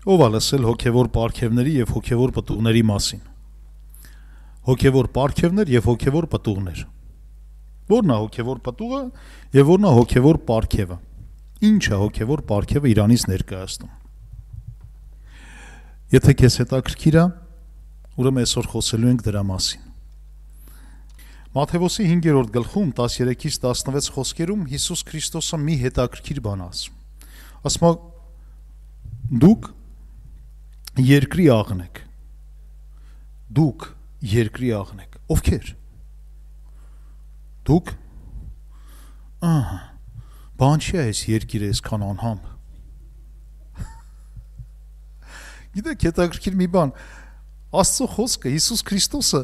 Ով է լսել հոգևոր պարգևների եւ հոգևոր պտուղների մասին։ Հոգևոր պարգևներ եւ հոգևոր պտուղներ։ Որն է հոգևոր պտուղը եւ որն է հոգևոր պարգևը։ Ինչ է հոգևոր պարգևը Իրանից ներկայացնում։ Եթե քեզ հետաքրքիր է, ուրեմն այսօր խոսելու ենք դրա մասին։ Մատթեոս 5-րդ գլխում 13-ից 16 խոսքերում Հիսուս Քրիստոսը մի հետաքրքիր բան ասում։ Ասում է. դուք երկրի աղն եք։ Դուք երկրի աղն եք։ Ովքեր։ Դուք բան չի այս երկիրը այսքան անհամ։ Գիտեք, հետաքրքիր մի բան, Աստծո խոսքը Հիսուս Քրիստոսը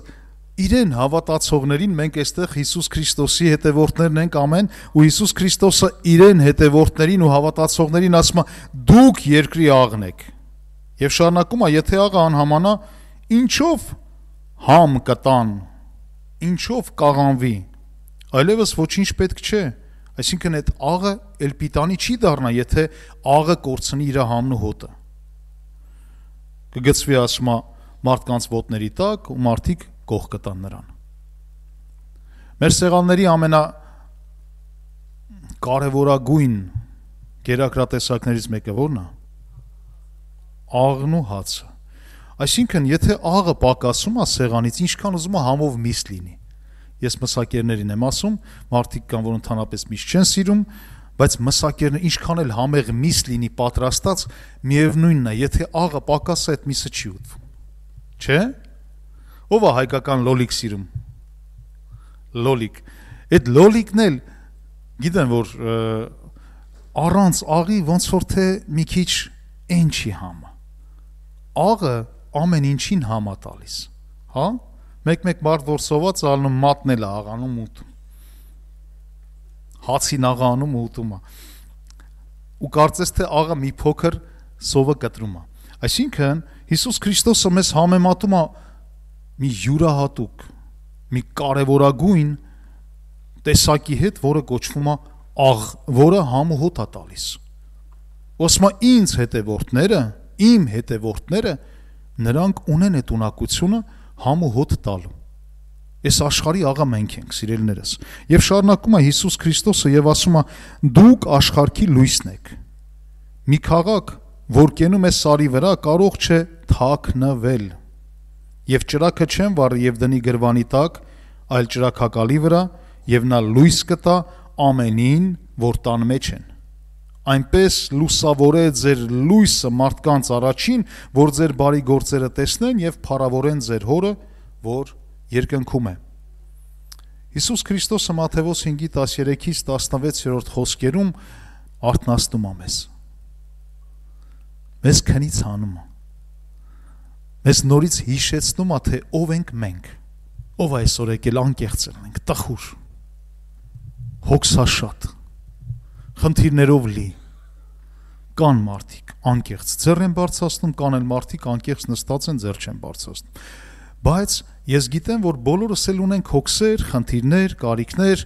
իրեն հավատացողներին, մենք այստեղ Հիսուս Քրիստոսի հետևորդներն ենք ամեն, ու Հիսուս Քրիստոսը իրեն հետևորդներին ու հավատացողներին ասում է. դուք երկրի աղն եք։ Եվ շարունակում է, եթե աղը անհամանա, ինչով համ կտան, ինչով կաղանվի, այլևս ոչինչ պետք չէ։ Այսինքն այդ աղը էլ պիտանի չի դառնա, եթե աղը կորցնի իր համն ու հոտը։ Կգցվի, ասում է, մարդկանց ոտների տակ ու մարդիկ կող կտան նրան։ Մեր սեղանների ամենակարևորագույն գերակրատեսակներից մեկը որն է։ Աղն ու հացը։ Այսինքն, եթե աղը պակասում է սեղանից, ինչքան ուզում է համով միս լինի։ Ես մսակերներին եմ ասում, մարդիկ կան, որ ընդհանրապես միս չեն սիրում, բայց մսակերները ինչքան էլ համեղ միս լինի պատրաստած, միևնույնն է, եթե աղը պակասը, այդ միսը չի ուտվում։ Չէ՞։ Ով է հայկական լոլիկ սիրում։ Լոլիկ։ Այդ լոլիկն էլ գիտեն, որ առանց աղի ոնց որ թե մի քիչ այն չի համը։ Աղը ամեն ինչին համ է տալիս, հա։ Մեկ մարդ որ սոված է ալնում մատնել է աղանում ուտում։ Հացին աղը անում ու ուտում է։ Ու կարծես թե աղը մի փոքր սովը կտրում է։ Այսինքն Հիսուս Քրիստոսը մեզ համեմատում է մի յուրահատուկ, մի կարևորագույն տեսակի հետ, որը կոչվում է աղ, որը համ ու հոտ է տալիս։ Ոսմա ինձ հետևորդները, իմ հետևորդները, նրանք ունեն այդ ունակությունը համ ու հոտ տալու։ Այս աշխարհի աղը մենք ենք, սիրելիներս։ Եվ շարունակում է Հիսուս Քրիստոսը եւ ասում է. դուք աշխարհի լույսն եք։ Մի քաղաք, որ կենում է սարի վրա, կարող չէ թաքնվել։ Եվ ճրագը չեն վառի եւ դնի գրվանի տակ, այլ ճրագակալի վրա, եւ նա լույս կտա ամենին, որ տան մեջ են։ Այնպես լուսավորե ձեր լույսը մարդկանց առաջին, որ ձեր բարի գործերը տեսնեն եւ փառավորեն ձեր հորը, որ երկնքում է։ Հիսուս Քրիստոսը Մատթեոս 5:13-ից 16-րդ խոսքերում արթնացնում է մեզ։ Մեզ քնից հանում է։ Մեզ նորից հիշեցնում է, թե ով ենք մենք։ Ով այսօր եկել անկեղծ ենք, տխուր, հոգսաշատ, խնդիրներով լի։ Կան մարդիկ անկեղծ ձեռ են բարձրացնում, կան էլ մարդիկ անկեղծ նստած են ձեռ չեն բարձրացնում։ Բայց ես գիտեմ, որ բոլորս էլ ունենք հոգսեր, խնդիրներ, կարիքներ,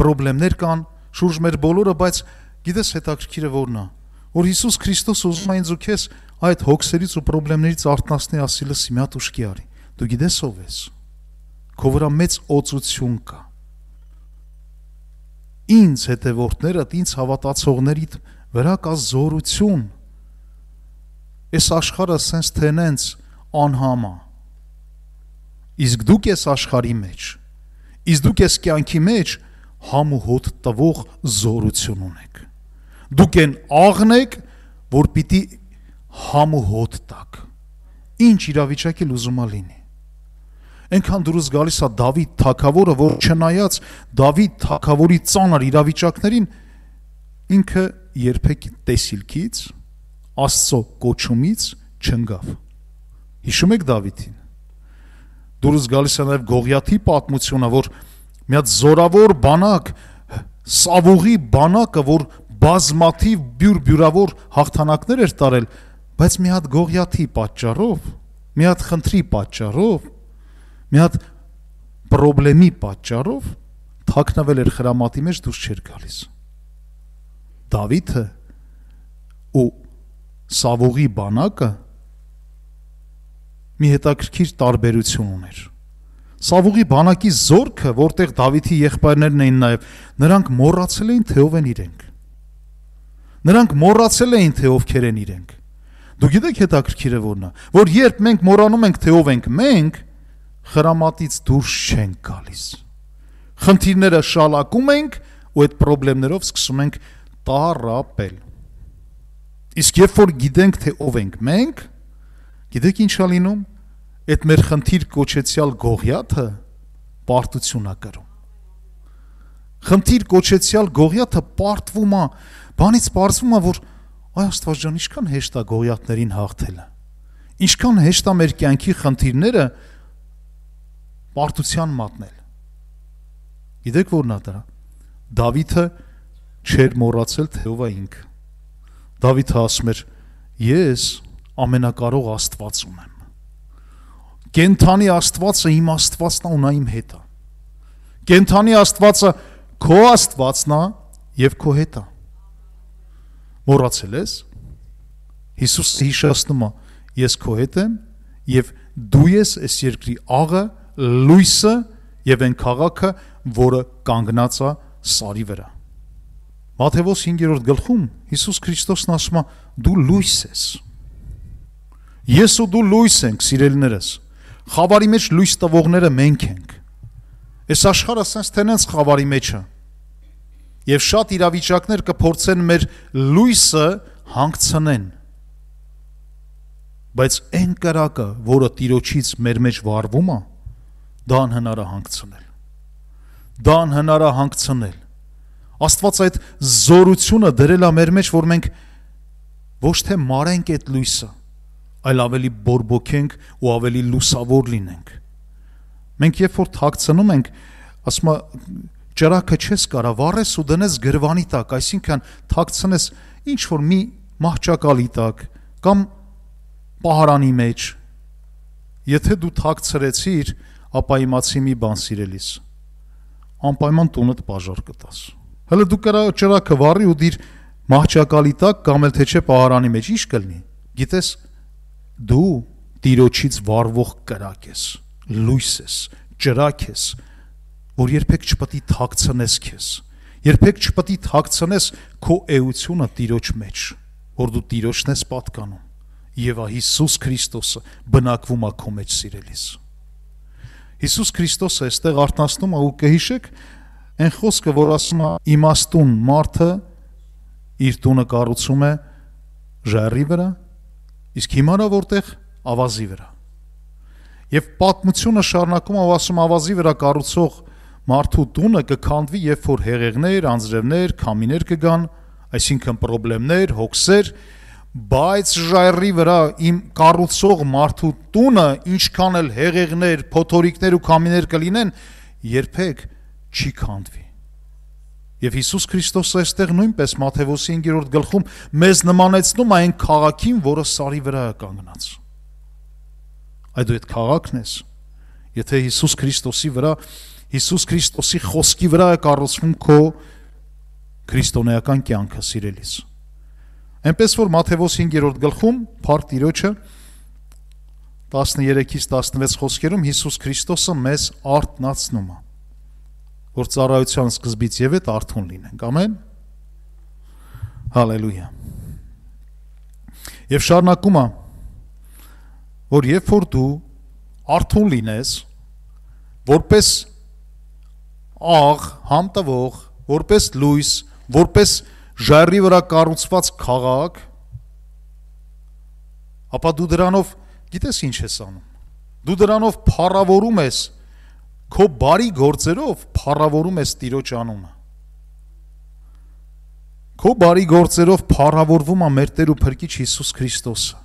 պրոբլեմներ կան շուրջ մեր բոլորը, բայց գիտես հետաքրքիրը որն է, որ Հիսուս Քրիստոսը ուզում է ինձ ու քեզ այդ հոգսերից ու պրոբլեմներից արթնացնի, ասի լսի մի հատ ուշքի արի։ Դու գիտես ով ես։ Քո վրա մեծ օծություն կա։ Ինձ հետևորդներդ, ինձ հավատացողներիդ վրա կա զորություն։ Այս աշխարհը սենց թե նենց անհամ է։ Իսկ դուք ես աշխարհի մեջ, իսկ դուք ես կյանքի մեջ համ ու հոտ տվող զորություն ունեք։ Դուք են աղն եք, որ պիտի համ ու հոտ տաք։ Ինչ իրավիճակ էլ ուզում է լինի։ Այնքան դուրս գալիս է Դավիթ թագավորը, որ չնայած Դավիթ թագավորի ծանր իրավիճակներին, ինքը երբեք տեսիլքից, Աստծո կոչումից չընկավ։ Հիշում եք Դավիթին։ Դուրս գալիս է նաև Գողիաթի պատմությունը, որ մի հատ զորավոր բանակ, Սավուղի բանակը, որ բազմաթիվ բյուրբյուրավոր հաղթանակներ էր տարել, բայց մի հատ Գողիաթի պատճառով, մի հատ խնդրի պատճառով, մի հատ պրոբլեմի պատճառով թաքնվել էր խրամատի մեջ, դուրս չէր գալիս։ Դավիթը ու Սավողի բանակը մի հետաքրքիր տարբերություն ուներ։ Սավողի բանակի զորքը, որտեղ Դավիթի եղբայրներն էին նաև, նրանք մոռացել էին, թե ով են իրենք։ Նրանք մոռացել էին, թե ովքեր են իրենք։ Դու գիտեք հետաքրքիրը որն է, որ երբ մենք մոռանում ենք, թե ով ենք մենք, խրամատից դուրս չենք գալիս։ Խնդիրները շալակում ենք ու այդ խնդիրներով սկսում ենք տառապել։ Իսկ երբ որ գիտենք, թե ով ենք մենք, գիտեք ինչ է լինում, այդ մեր խնդիր կոչեցյալ Գողիաթը պարտություն է կրում։ Խնդիր կոչեցյալ Գողիաթը պարտվում է, բանից պարզվում է, որ այ Աստված ջան, ինչքան հեշտ է Գողիաթներին հաղթելը։ Ինչքան հեշտ է մեր կյանքի խնդիրները պարտության մատնել։ Գիտեք որն է դրա։ Դավիթը չէր մոռացել, թե ով է ինքը։ Դավիթը ասում էր. ես ամենակարող Աստված ունեմ։ Կենթանի Աստվածը իմ Աստվածն է ու նա իմ հետ է։ Կենթանի Աստվածը քո Աստվածն է եւ քո հետ է։ Մոռացել ես։ Հիսուսը հիշեցնում է. ես քո հետ եմ եւ դու ես այս երկրի աղը, լույսը եւ այն քաղաքը, որը կանգնած է սարի վրա։ Մատթեոս 5-րդ գլխում Հիսուս Քրիստոսն ասում է. դու լույս ես։ Ես ու դու լույս ենք, սիրելիներս։ Խավարի մեջ լույս տվողները մենք ենք։ Այս աշխարհը ասես տենենց խավարի մեջ է։ Եվ շատ իրավիճակներ կփորձեն մեր լույսը հանգցնեն։ Բայց այն կրակը, որը Տիրոջից մեր մեջ վառվում է, դա անհնար է հանգցնել։ Դա անհնար է հանգցնել։ Աստված այդ զորությունը դրել է մեր մեջ, որ մենք ոչ թե մարենք այդ լույսը, այլ ավելի բորբոքենք ու ավելի լուսավոր լինենք։ Մենք երբ որ թաքցնում ենք, ասում է, ճրակը չես կարա վառես ու դնես գրվանի տակ, այսինքն թաքցնես ինչ որ մի մահճակալի տակ կամ պահարանի մեջ։ Եթե դու թաքցրեցիր, ապա իմացի մի բան, սիրելիս, անպայման տունդ բաժար կտաս։ Հələ դու կարա ճրակը վառի ու դիր մահճակալի տակ կամ էլ թե չէ պահարանի մեջ, ինչ կլինի։ Գիտես, դու Տիրոջից վառվող կրակ ես, լույս ես, ճրակ ես, որ երբեք չպետք է թաքցնես քեզ։ Երբեք չպետք է թաքցնես քո էությունը Տիրոջ մեջ, որ դու Տիրոջն ես պատկանում։ Եվ Հիսուս Քրիստոսը բնակվում է քո մեջ, սիրելիս։ Հիսուս Քրիստոսը այստեղ արտասնում է ու կհիշեք այն խոսքը, որ ասում է իմաստուն մարդը իր տունը կառուցում է ժայռի վրա, իսկ հիմա նա որտեղ ավազի վրա։ Եվ պատմությունը շարունակում է ու ասում ավազի վրա կառուցող մարդու տունը կքանդվի, երբ որ հեղեղներ, անձրևներ, քամիներ կգան, այսինքն խնդիրներ, հոգսեր, բայց ժայռի վրա իմ կառուցող մարդու տունը ինչքան էլ հեղեղներ, փոթորիկներ ու քամիներ կլինեն, երբեք չի քանդվի։ Եվ Հիսուս Քրիստոսը այստեղ նույնպես Մատթեոս 5-րդ գլխում մեզ նմանեցնում այն քաղաքին, որը սարի վրա է կանգնած։ Այդ դու այդ քաղաքն ես։ Եթե Հիսուս Քրիստոսի վրա, Հիսուս Քրիստոսի խոսքի վրա է կառուցվում քո քրիստոնեական կյանքը, սիրելիս։ Այնպես որ Մատթեոս 5-րդ գլխում Փառք Տիրոջը 13-ից 16 խոսքերում Հիսուս Քրիստոսը մեզ արթնացնում է, որ ծառայության սկզբից եւ այդ արթուն լինենք։ Ամեն։ Հալելույա։ Եվ շարունակում է, որ երբ որ դու արթուն լինես, որպես աղ, համտվող, որպես լույս, որպես ժայռի վրա կառուցված քաղաք, ապա դու դրանով գիտես ինչ ես անում։ Դու դրանով փառավորում ես, քո բարի գործերով փառավորում ես Տիրոջ անունը։ Քո բարի գործերով փառավորվում է մեր Տեր ու Փրկիչ Հիսուս Քրիստոսը։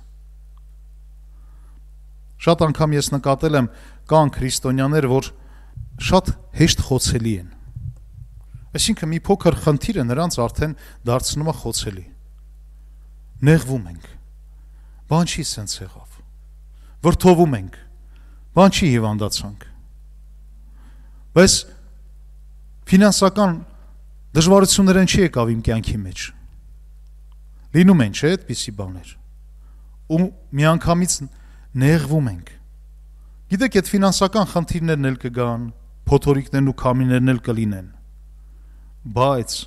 Շատ անգամ ես նկատել եմ, կան քրիստոնյաներ, որ շատ հեշտ խոցելի են։ Այսինքն մի փոքր խնդիրը նրանց արդեն դարձնում է խոցելի։ Նեղվում ենք։ Բան չի սենց եղավ։ Վրդովում ենք։ Բան չի հիվանդացանք։ Բայց ֆինանսական դժվարություններ են չի եկավ իմ կյանքի մեջ։ Լինում են, չէ՞, այդպիսի բաներ։ ու միանգամից նեղվում ենք։ Գիտեք, այդ ֆինանսական խնդիրներն էլ կգան, փոթորիկներն ու քամիներն էլ կլինեն, բայց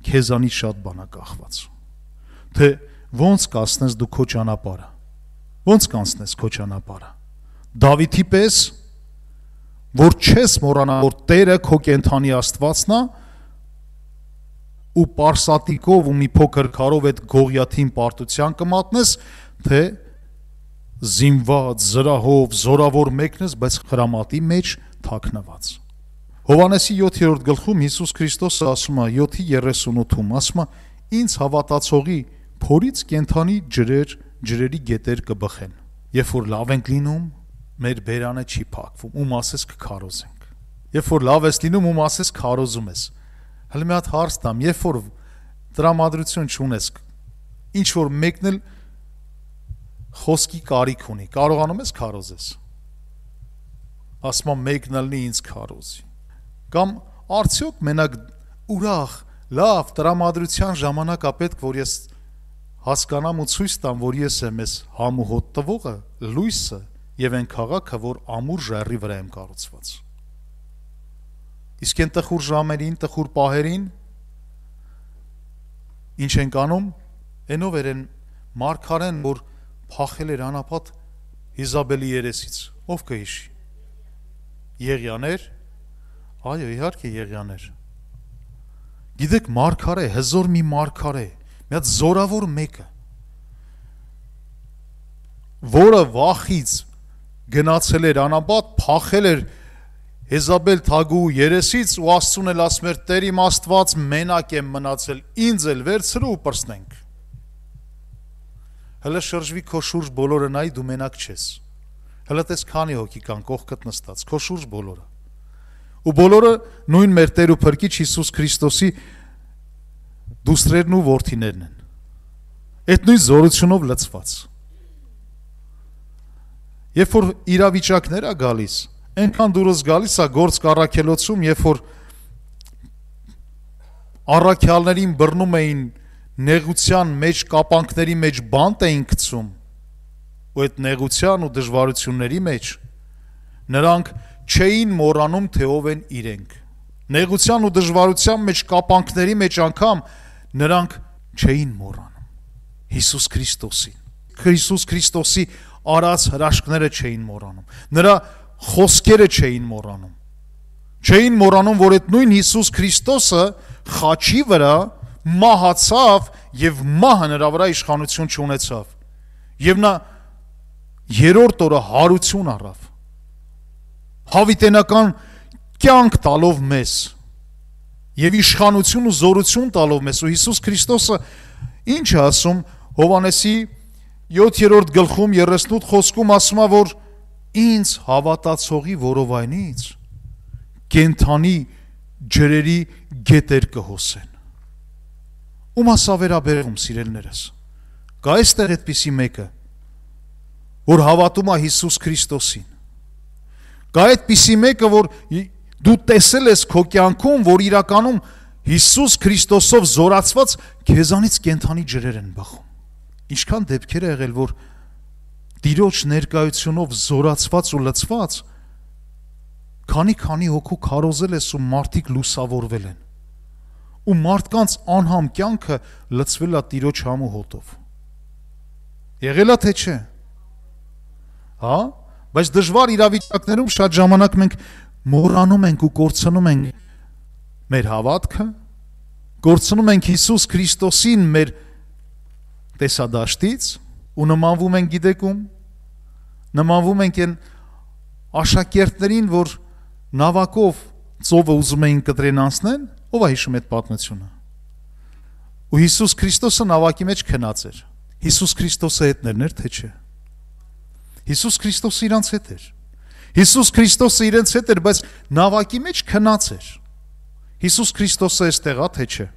քեզանից շատ բան է կախված, թե ոնց կանցնես դու քո ճանապարհը, ոնց կանցնես քո ճանապարհը, Դավիթի պես, որ չես մոռանա, որ Տերը քո կենթանի Աստվածն է, ու պարսատիկով ու մի փոքր քարով այդ Գողիաթին պարտության կմատնես, թե զինված, զրահով, զորավոր մեկն ես, բայց խրամատի մեջ թաքնված։ Հովհաննեսի 7-րդ գլխում Հիսուս Քրիստոսը ասում է 7:38-ում, ասում է. ինձ հավատացողի փորից կենթանի ջրերի գետեր կբխեն։ Երբ որ լավ ենք լինում, մեր բերանը չի փակվում, ում ասես կքարոզենք։ Երբ որ լավ ես լինում, ում ասես քարոզում ես։ Հələ մի հատ հարց տամ, երբ որ տրամադրություն չունես, ինչ որ մեկն էլ խոսքի կարիք ունի, կարողանում ես քարոզես։ Ասում եմ մեկն ալնի ինձ քարոզի։ Կամ արդյոք մենակ ուրախ, լավ տրամադրության ժամանակ է պետք, որ ես հասկանամ ու ցույց տամ, որ ես եմ ես համ ու հոտ տվողը, լույսը եւ այն քաղաքը, որ ամուր ժայռի վրա եմ կառուցված։ Իսկ այն տխուր ժամերին, տխուր պահերին ինչ ենք անում, այնով էր են մարգարեն, որ փախել էր անապատ Իզաբելի երեսից, ով կհիշի։ Եղիաներ, այո, իհարկե Եղիաներ։ Գիտեք, մարգարե, հզոր մի մարգարե, մի հատ զորավոր մեկը, որը վախից գնացել էր անապատ, փախել էր Եզաբել թագու երեսից ու Աստծուն էլ ասում էր Տեր իմ Աստված մենակ եմ մնացել, ինձ էլ վերցրու ու պրծնենք։ Հələ շրջվի քո շուրջ բոլորը նայ, դու մենակ չես։ Հələ տես քանի հոգի կան կողքդ նստած, քո շուրջ բոլորը։ Ու բոլորը նույն մեր Տեր ու Փրկիչ Հիսուս Քրիստոսի դուստրերն ու որդիներն են։ Այդ նույն զորությունով լցված։ Երբ որ իրավիճակներ է գալիս, այնքան դուրս գալիս է գործ կառաքելոցում, երբ որ առաքյալներին բռնում էին նեղության մեջ, կապանքների մեջ բանտ էին գցում, ու այդ նեղության ու դժվարությունների մեջ նրանք չէին մոռանում, թե ով են իրենք։ Նեղության ու դժվարության մեջ, կապանքների մեջ անգամ նրանք չէին մոռանում Հիսուս Քրիստոսին։ Հիսուս Քրիստոսի արած հրաշքները չէին մոռանում։ Նրա խոսքերը չէին մոռանում։ Չէին մոռանում, որ այդ նույն Հիսուս Քրիստոսը խաչի վրա մահացավ եւ մահը նրա վրա իշխանություն չունեցավ։ Եվ նա երրորդ օրը հարություն առավ։ Հավիտենական կյանք տալով մեզ եւ իշխանություն ու զորություն տալով մեզ։ Ու Հիսուս Քրիստոսը ինչ է ասում Հովհաննեսի 7-րդ գլխում 38 խոսքում ասում է, որ ինձ հավատացողի որովայնից կենթանի ջրերի գետեր կհոսեն։ Ում ասա վերաբերում, սիրելներս։ Կա այստեղ այդպիսի մեկը, որ հավատում է Հիսուս Քրիստոսին։ Կա այդպիսի մեկը, որ դու տեսել ես քո կյանքում, որ իրականում Հիսուս Քրիստոսով զորացված քեզանից կենթանի ջրեր են բխում։ Ինչքան դեպքեր է եղել, որ Տիրոջ ներկայությունով զորացված ու լցված քանի հոգու քարոզել ես ու մարդիկ լուսավորվել են։ Ու մարդկանց անհամ կյանքը լցվել է Տիրոջ համ ու հոտով։ Եղել է թե չէ։ Հա, բայց դժվար իրավիճակներում շատ ժամանակ մենք մոռանում ենք ու կորցնում ենք մեր հավատքը, կորցնում ենք Հիսուս Քրիստոսին մեր տեսադաշտից ու նմանվում ենք գիտեք ում, նմանվում ենք այն աշակերտներին, որ նավակով ծովը ուզում էին կտրեն անցնեն, ով է հիշում այդ պատմությունը։ Ու Հիսուս Քրիստոսը նավակի մեջ քնած էր։ Հիսուս Քրիստոսը հետներն էր, թե չէ։ Հիսուս Քրիստոսը իրանց հետ էր։ Հիսուս Քրիստոսը իրենց հետ էր, բայց նավակի մեջ քնած էր։ Հիսուս Քրիստոսը էստեղ է, թե չէ։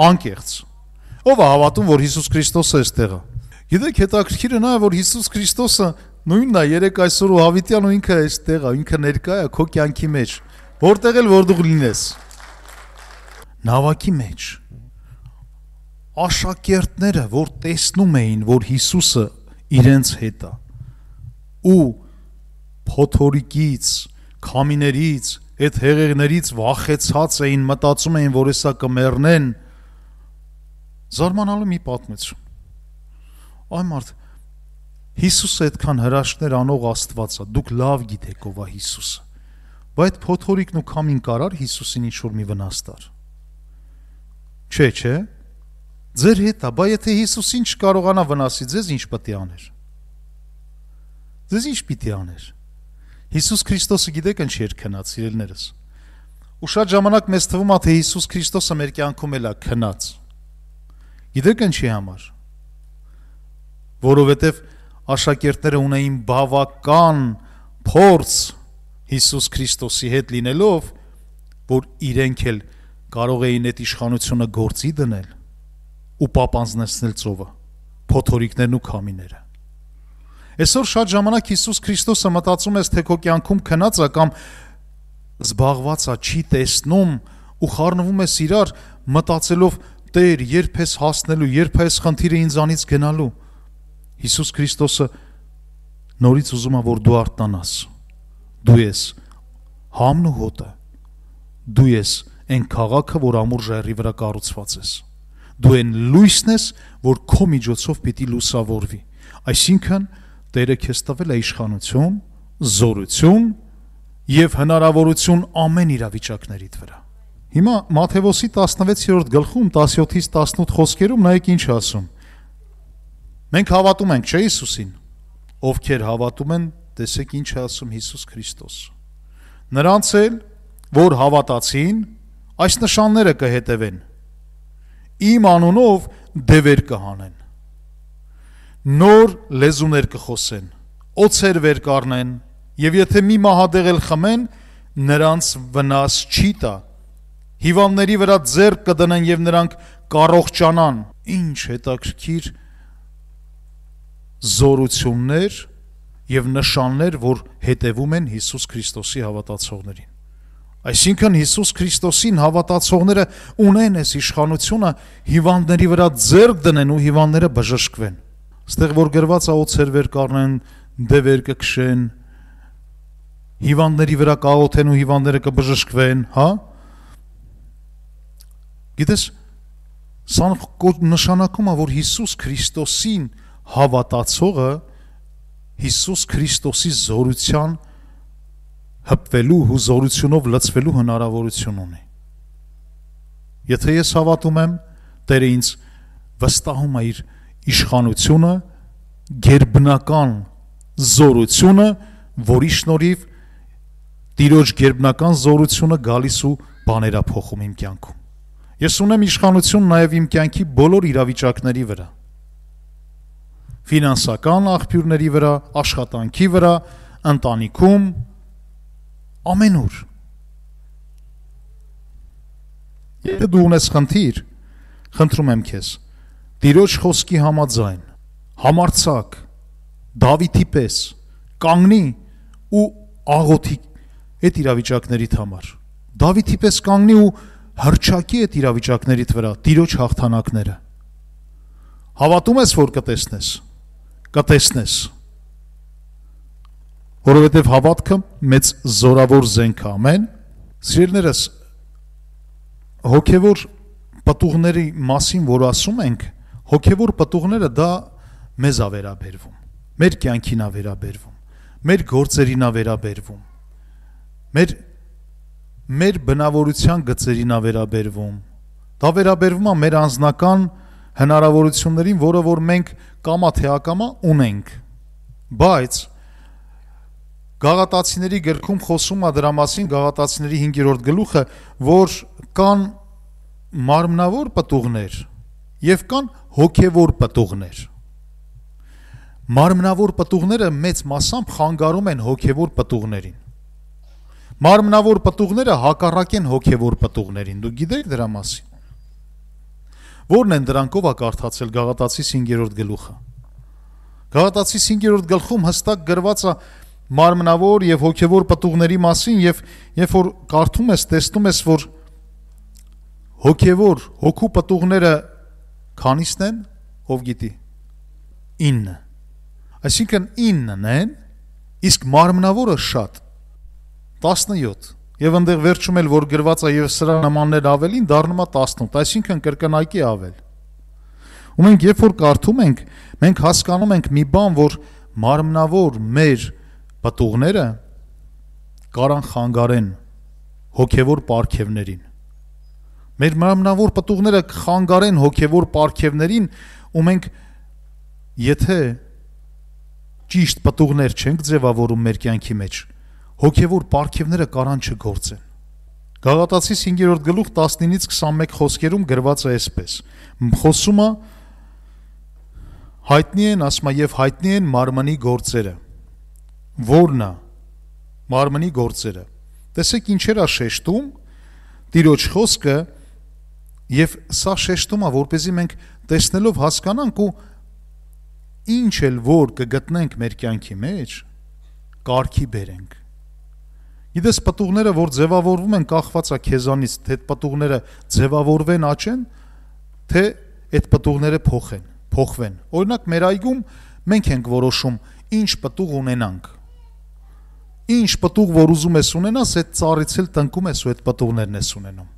Անկեղծ։ Ով է հավատում, որ Հիսուս Քրիստոսը էստեղ է։ Գիտեք, հետաքրքիրը նա է, որ Հիսուս Քրիստոսը նույնն է երեք այսօր ու հավիտյան ու ինքը էստեղ է, ինքը ներկա է քո կյանքի մեջ, որտեղ էլ որ դու լինես։ Նավակի մեջ աշակերտները, որ տեսնում էին, որ Հիսուսը իրենց հետ է ու փոթորիկից, քամիներից, այդ հեղեղներից վախեցած էին, մտածում էին, որ հեսա կմեռնեն, զարմանալու մի պատմություն։ Այ մարդ, Հիսուսը այդքան հրաշքներ անող Աստված է, դուք լավ գիտեք ով է Հիսուսը, բայց այդ փոթորիկն ու քամին կարար Հիսուսին ինչ-որ մի վնաս տար։ Չէ, ձեր հետ է, բայց եթե Հիսուսին չկարողանա վնասի, ձեզ ինչ պետք է աներ։ Ձեզ ինչ պիտի աներ։ Հիսուս Քրիստոսը գիտեք ինչ էր քնած, սիրելիներս։ Ու շատ ժամանակ մեզ թվում է, թե Հիսուս Քրիստոսը մեր կյանքում էլ է քնած։ Գիտեք ինչի համար։ Որովհետև աշակերտները ունեին բավական փորձ Հիսուս Քրիստոսի հետ լինելով, որ իրենք էլ կարող էին այդ իշխանությունը գործի դնել ու պապանձնեցնել ծովը, փոթորիկներն ու քամիները։ Այսօր շատ ժամանակ Հիսուս Քրիստոսը մտածում ես, թե քո կյանքում քնած է կամ զբաղված է, չի տեսնում ու խառնվում ես իրար, մտածելով Տեր, երբ ես հասնելու, երբ այս խնդիրը ինձանից գնալու։ Հիսուս Քրիստոսը նորից ուզում է, որ դու արթնանաս։ Դու ես համն ու հոտը։ Դու ես այն քաղաքը, որ ամուր ժայռի վրա կառուցված ես։ Դու այն լույսն ես, որ քո միջոցով պիտի լուսավորվի։ Այսինքն Տերը քեզ տվել է իշխանություն, զորություն եւ հնարավորություն ամեն իրավիճակներիդ վրա։ Հիմա Մատթեոս 16-րդ գլխում 17-ից 18 խոսքերում նայեք ինչ ասում։ Մենք հավատում ենք, չէ՞ Հիսուսին։ Ովքեր հավատում են, տեսեք ինչ է ասում Հիսուս Քրիստոս։ Նրանց էլ, որ հավատացին, այս նշանները կհետևեն։ Իմ անունով դևեր կհանեն։ Նոր լեզուներ կխոսեն, օձեր վեր կառնեն, եւ եթե մի մահադեղ էլ խմեն, նրանց վնաս չի տա։ Հիվանդների վրա ձեռք կդնեն եւ նրանք կառողջանան։ Ինչ հետաքրքիր զորություններ եւ նշաններ, որ հետևում են Հիսուս Քրիստոսի հավատացողներին։ Այսինքն Հիսուս Քրիստոսին հավատացողները ունեն այս իշխանությունը հիվանդների վրա ձեռք դնեն ու հիվանդները բժշկվեն։ Այստեղ որ գրված է օձեր վեր կառնեն, դևեր կքշեն, հիվանդների վրա կաղոթեն ու հիվանդները կբժշկվեն, հա? Գիտես, սա նշանակում է, որ Հիսուս Քրիստոսին հավատացողը Հիսուս Քրիստոսի զորության հպվելու ու զորությունով լցվելու հնարավորություն ունի։ Եթե ես հավատում եմ, Տերը ինձ վստահում է իր իշխանությունը, գերբնական զորությունը, որի շնորհիվ Տիրոջ գերբնական զորությունը գալիս ու բաներ է փոխում իմ կյանքում։ Ես ունեմ իշխանություն նաև իմ կյանքի բոլոր իրավիճակների վրա։ Ֆինանսական աղբյուրների վրա, աշխատանքի վրա, ընտանիքում, ամենուր։ Եթե դու ունես խնդիր, խնդրում եմ քեզ, Տիրոջ խոսքի համաձայն, համարձակ, Դավիթի պես, կանգնի ու աղոթի այդ իրավիճակներիդ համար։ Դավիթի պես կանգնի ու հռչակի այդ իրավիճակներիդ վրա Տիրոջ հաղթանակները։ Հավատում ես, որ կտեսնես, կտեսնես։ Որովհետև հավատքը մեծ զորավոր զենք է, ամեն։ Սիրելիներս, հոգևոր պտուղների մասին, որ ասում ենք, հոգևոր պտուղները դա մեզ է վերաբերվում, մեր կյանքին է վերաբերվում, մեր գործերին է վերաբերվում, մեր բնավորության գծերին է վերաբերվում, դա վերաբերվում է մեր անձնական հնարավորություններին, որը որ մենք կամա թե ակամա ունենք, բայց Գաղատացիների գրքում խոսում է դրա մասին, Գաղատացիների 5-րդ գլուխը, որ կան մարմնավոր պտուղներ եւ կան հոգեվոր պտուղներ։ Մարմնավոր պտուղները մեծ մասամբ խանգարում են հոգեվոր պտուղներին։ Մարմնավոր պտուղները հակառակ են հոգեվոր պտուղներին։ Դու գիտեք դրա մասին։ Որն են դրանք, ով է կարդացել Գաղատացի 5-րդ գլուխը։ Գաղատացի 5-րդ գլխում հստակ գրված է մարմնավոր եւ հոգեվոր պտուղների մասին եւ երբ որ կարդում ես, տեսնում ես, որ հոգեվոր հոգու պտուղները քանիսն են, ով գիտի։ 9։ Այսինքն 9-ն են, իսկ մարմնավորը շատ 17, եւ այնտեղ վերջում էլ որ գրված է եւ սրա նմաններ ավելին դառնում է 18, այսինքն կրկնակի ավել։ Ու մենք երբ որ կարդում ենք, մենք հասկանում ենք մի բան, որ մարմնավոր մեր պտուղները կարան խանգարեն հոգևոր պարգևներին։ Մեր մարմնավոր պտուղները կխանգարեն հոգևոր պարգևներին, ու մենք եթե ճիշտ պտուղներ չենք ձևավորում մեր կյանքի մեջ, հոգևոր պարգևները կարան չգործեն։ Գաղատացիս 5-րդ գլուխ 19-ից 21 խոսքերում գրված է այսպես. խոսում է հայտնի են, ասում է, եւ հայտնի են մարմնի գործերը։ Որն է մարմնի գործերը։ Տեսեք ինչեր է շեշտում Տիրոջ խոսքը, եւ սա շեշտում է, որպեսզի մենք տեսնելով հասկանանք ու ինչ էլ որ կգտնենք մեր կյանքի մեջ, կարգի բերենք։ Գիտես, պտուղները, որ ձևավորվում են, կախված է քեզանից, թե այդ պտուղները ձևավորվեն, աճեն, թե այդ պտուղները փոխվեն։ Օրինակ, մեր այգում մենք ենք որոշում ինչ պտուղ ունենանք։ Ինչ պտուղ որ ուզում ես ունենաս, այդ ծառից էլ տնկում ես ու այդ պտուղներն ես ունենում։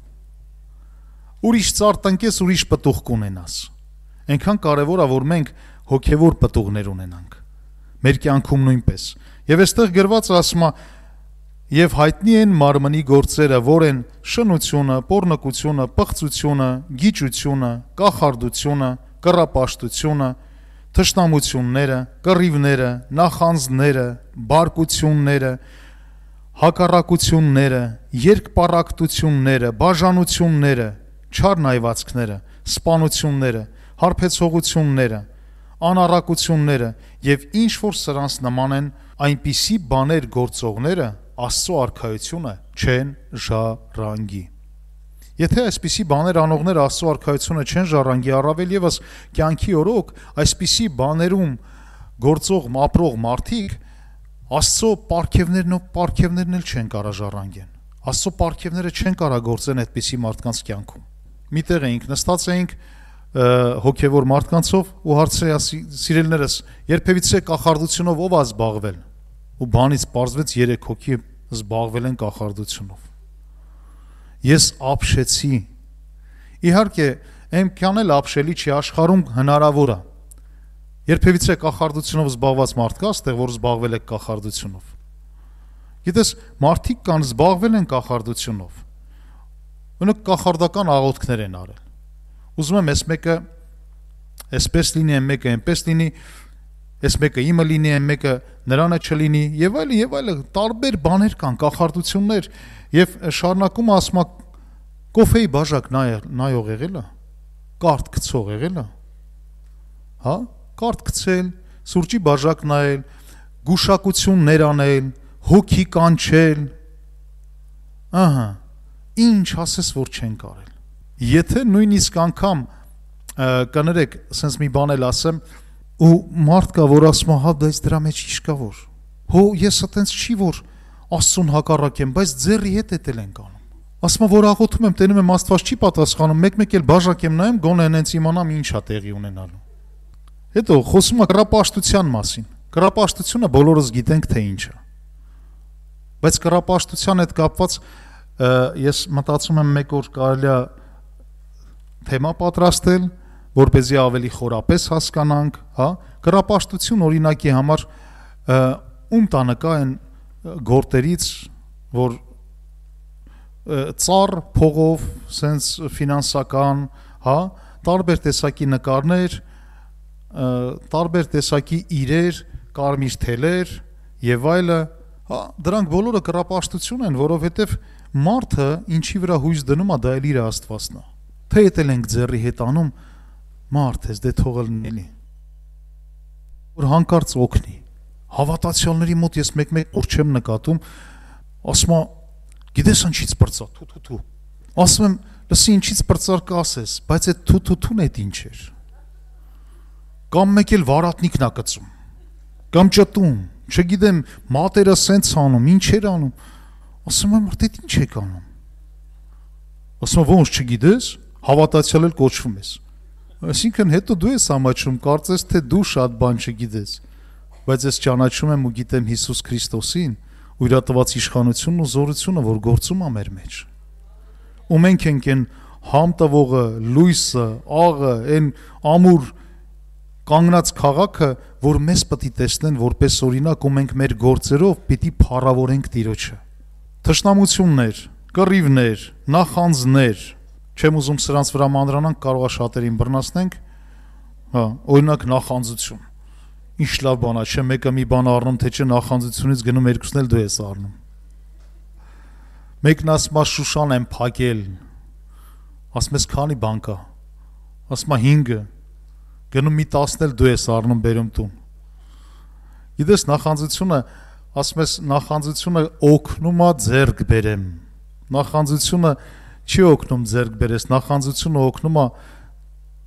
Ուրիշ ծառ տնկես, ուրիշ պտուղ կունենաս։ Այնքան կարևոր է, որ մենք հոգևոր պտուղներ ունենանք։ Մեր կյանքում նույնպես։ Եվ այստեղ գրված ասում է, եւ հայտնի են մարմնի գործերը, որ են շնությունը, պոռնկությունը, պղծությունը, գիճությունը, կախարդությունը, կռապաշտությունը, թշնամությունները, կռիվները, նախանձները, բարկությունները, հակառակությունները, երկպառակտությունները, բաժանությունները, չարնայվածքները, սպանությունները, հարբեցողությունները, անառակությունները եւ ինչ որ սրանց նման են, այնպիսի բաներ գործողները Աստծո արքայությունը չեն ժառանգի։ Եթե այսպիսի բաներ անողները Աստծո արքայությունը չեն ժառանգի, առավել եւս կյանքի օրոք այսպիսի բաներում գործող ապրող մարդիկ Աստծո պարգևներն էլ չեն կարող ժառանգեն։ Աստծո պարգևները չեն կարող գործեն այդպիսի մարդկանց կյանքում։ Միտեղ էինք, նստած էինք հոգևոր մարդկանցով ու հարցրի սիրելիներս, երբևիցե կախարդությունով ով է զբաղվել։ Ու բանից պարզվեց 3 հոգի զբաղվել են կախարդությունով։ Ես ապշեցի։ Իհարկե, այնքան էլ ապշելի չի, աշխարհում հնարավոր է։ Երբևիցե կախարդությունով զբաղված մարդ կա, այստեղ որ զբաղվել է կախարդությունով։ Գիտես, մարդիկ կան զբաղվել են կախարդությունով։ Ունեք կախարդական աղոթքներ են արել։ Ուզում եմ այս մեկը այսպես լինի, այն մեկը այնպես լինի, այս մեկը իմը լինի, այն մեկը նրանը չլինի, եւ այլն, տարբեր բաներ կան, կախարդություններ, եւ շարունակում ասում է կոֆեի բաժակ նայող եղել է, կարդ գցող եղել է, հա, կարդ գցել, սուրճի բաժակ նայել, գուշակություններ անել, հոգի կանչել, ահա, ինչ ասես որ չեն կարել։ Եթե նույնիսկ անգամ կներեք, ասենց մի բան էլ ասեմ, ու մարդ կա, որ ասում է, հա, բայց դրա մեջ ինչ կա որ։ Հո ես այտենց չի որ Աստծուն հակառակ եմ, բայց ձեռի հետ էտել ենք անում։ Ասում է, որ աղոթում եմ, տենում եմ, Աստված չի պատասխանում, մեկ էլ բաժակ եմ նայում, գոնե հենց իմանամ ինչ է տեղի ունենալու։ Հետո խոսում է կռապաշտության մասին։ Կռապաշտությունը բոլորս գիտենք թե ինչ է։ Բայց կռապաշտության հետ կապված ես մտածում եմ մեկ օր կարելի է թեմա պատրաստել, որպեսզի ավելի խորապես հասկանանք, հա, կռապաշտություն օրինակի համար ում տանը կա այն գործերից, որ ծառ փողով, սենց ֆինանսական, հա, տարբեր տեսակի նկարներ, տարբեր տեսակի իրեր, կարմիր թելեր եւ այլը, հա, դրանք բոլորը կռապաշտություն են, որովհետեւ մարդը ինչի վրա հույս դնում է, դա էլ իր Աստվածն է։ Թե էտել ենք ձեռի հետ անում, մարդ ես, դե թողել լինի։ Որ հանկարծ օգնի։ Հավատացյալների մոտ ես մեկ-մեկ օր չեմ նկատում, ասում է, գիտես ինչից պրծա, թու։ Ասում եմ, լսի ինչից պրծար կասես, բայց այդ թու-թուն էդ ինչ էր։ Կամ մեկ էլ վարատնիկն է կծում, կամ ճտում, չգիտեմ, մատերը սենց անում, ինչեր անում։ Ասում եմ, դե ինչ եք անում։ Ասում եմ, ոնց չգիտես, հավատացյալ էլ կոչվում ես։ Այսինքն հետո դու ես ամաչում, կարծես թե դու շատ բան չգիտես։ բայց ես ճանաչում եմ ու գիտեմ Հիսուս Քրիստոսին ու իր տված իշխանությունն ու զորությունը, որ գործում է մեր մեջ։ Ու մենք ենք այն համ տվողը, լույսը, աղը, այն ամուր կանգնած քաղաքը, որ մեզ պետք է տեսնեն որպես օրինակ ու մենք մեր գործերով պիտի փառավորենք Տիրոջը։ Թշնամություններ, կռիվներ, նախանձներ, չեմ ուզում սրանց վրա մանրանանք, կարող է շատերին բռնացնենք, հա, օրինակ նախանձություն։ Ինչ լավ բան է, չէ՞ մեկը մի բան առնում, թե չէ նախանձությունից գնում երկուսն էլ դու ես առնում։ Մեկն ասում է Շուշան եմ փակել, ասում ես քանի բան կա, ասում է 5-ը, գնում մի 10-ն էլ դու ես առնում բերում տուն։ Գիտես նախանձությունը, ասում ես նախանձությունը օգնում է ձեռք բերեմ, նախանձությունը չի օգնում ձեռք բերես, նախանձությունը օգնում է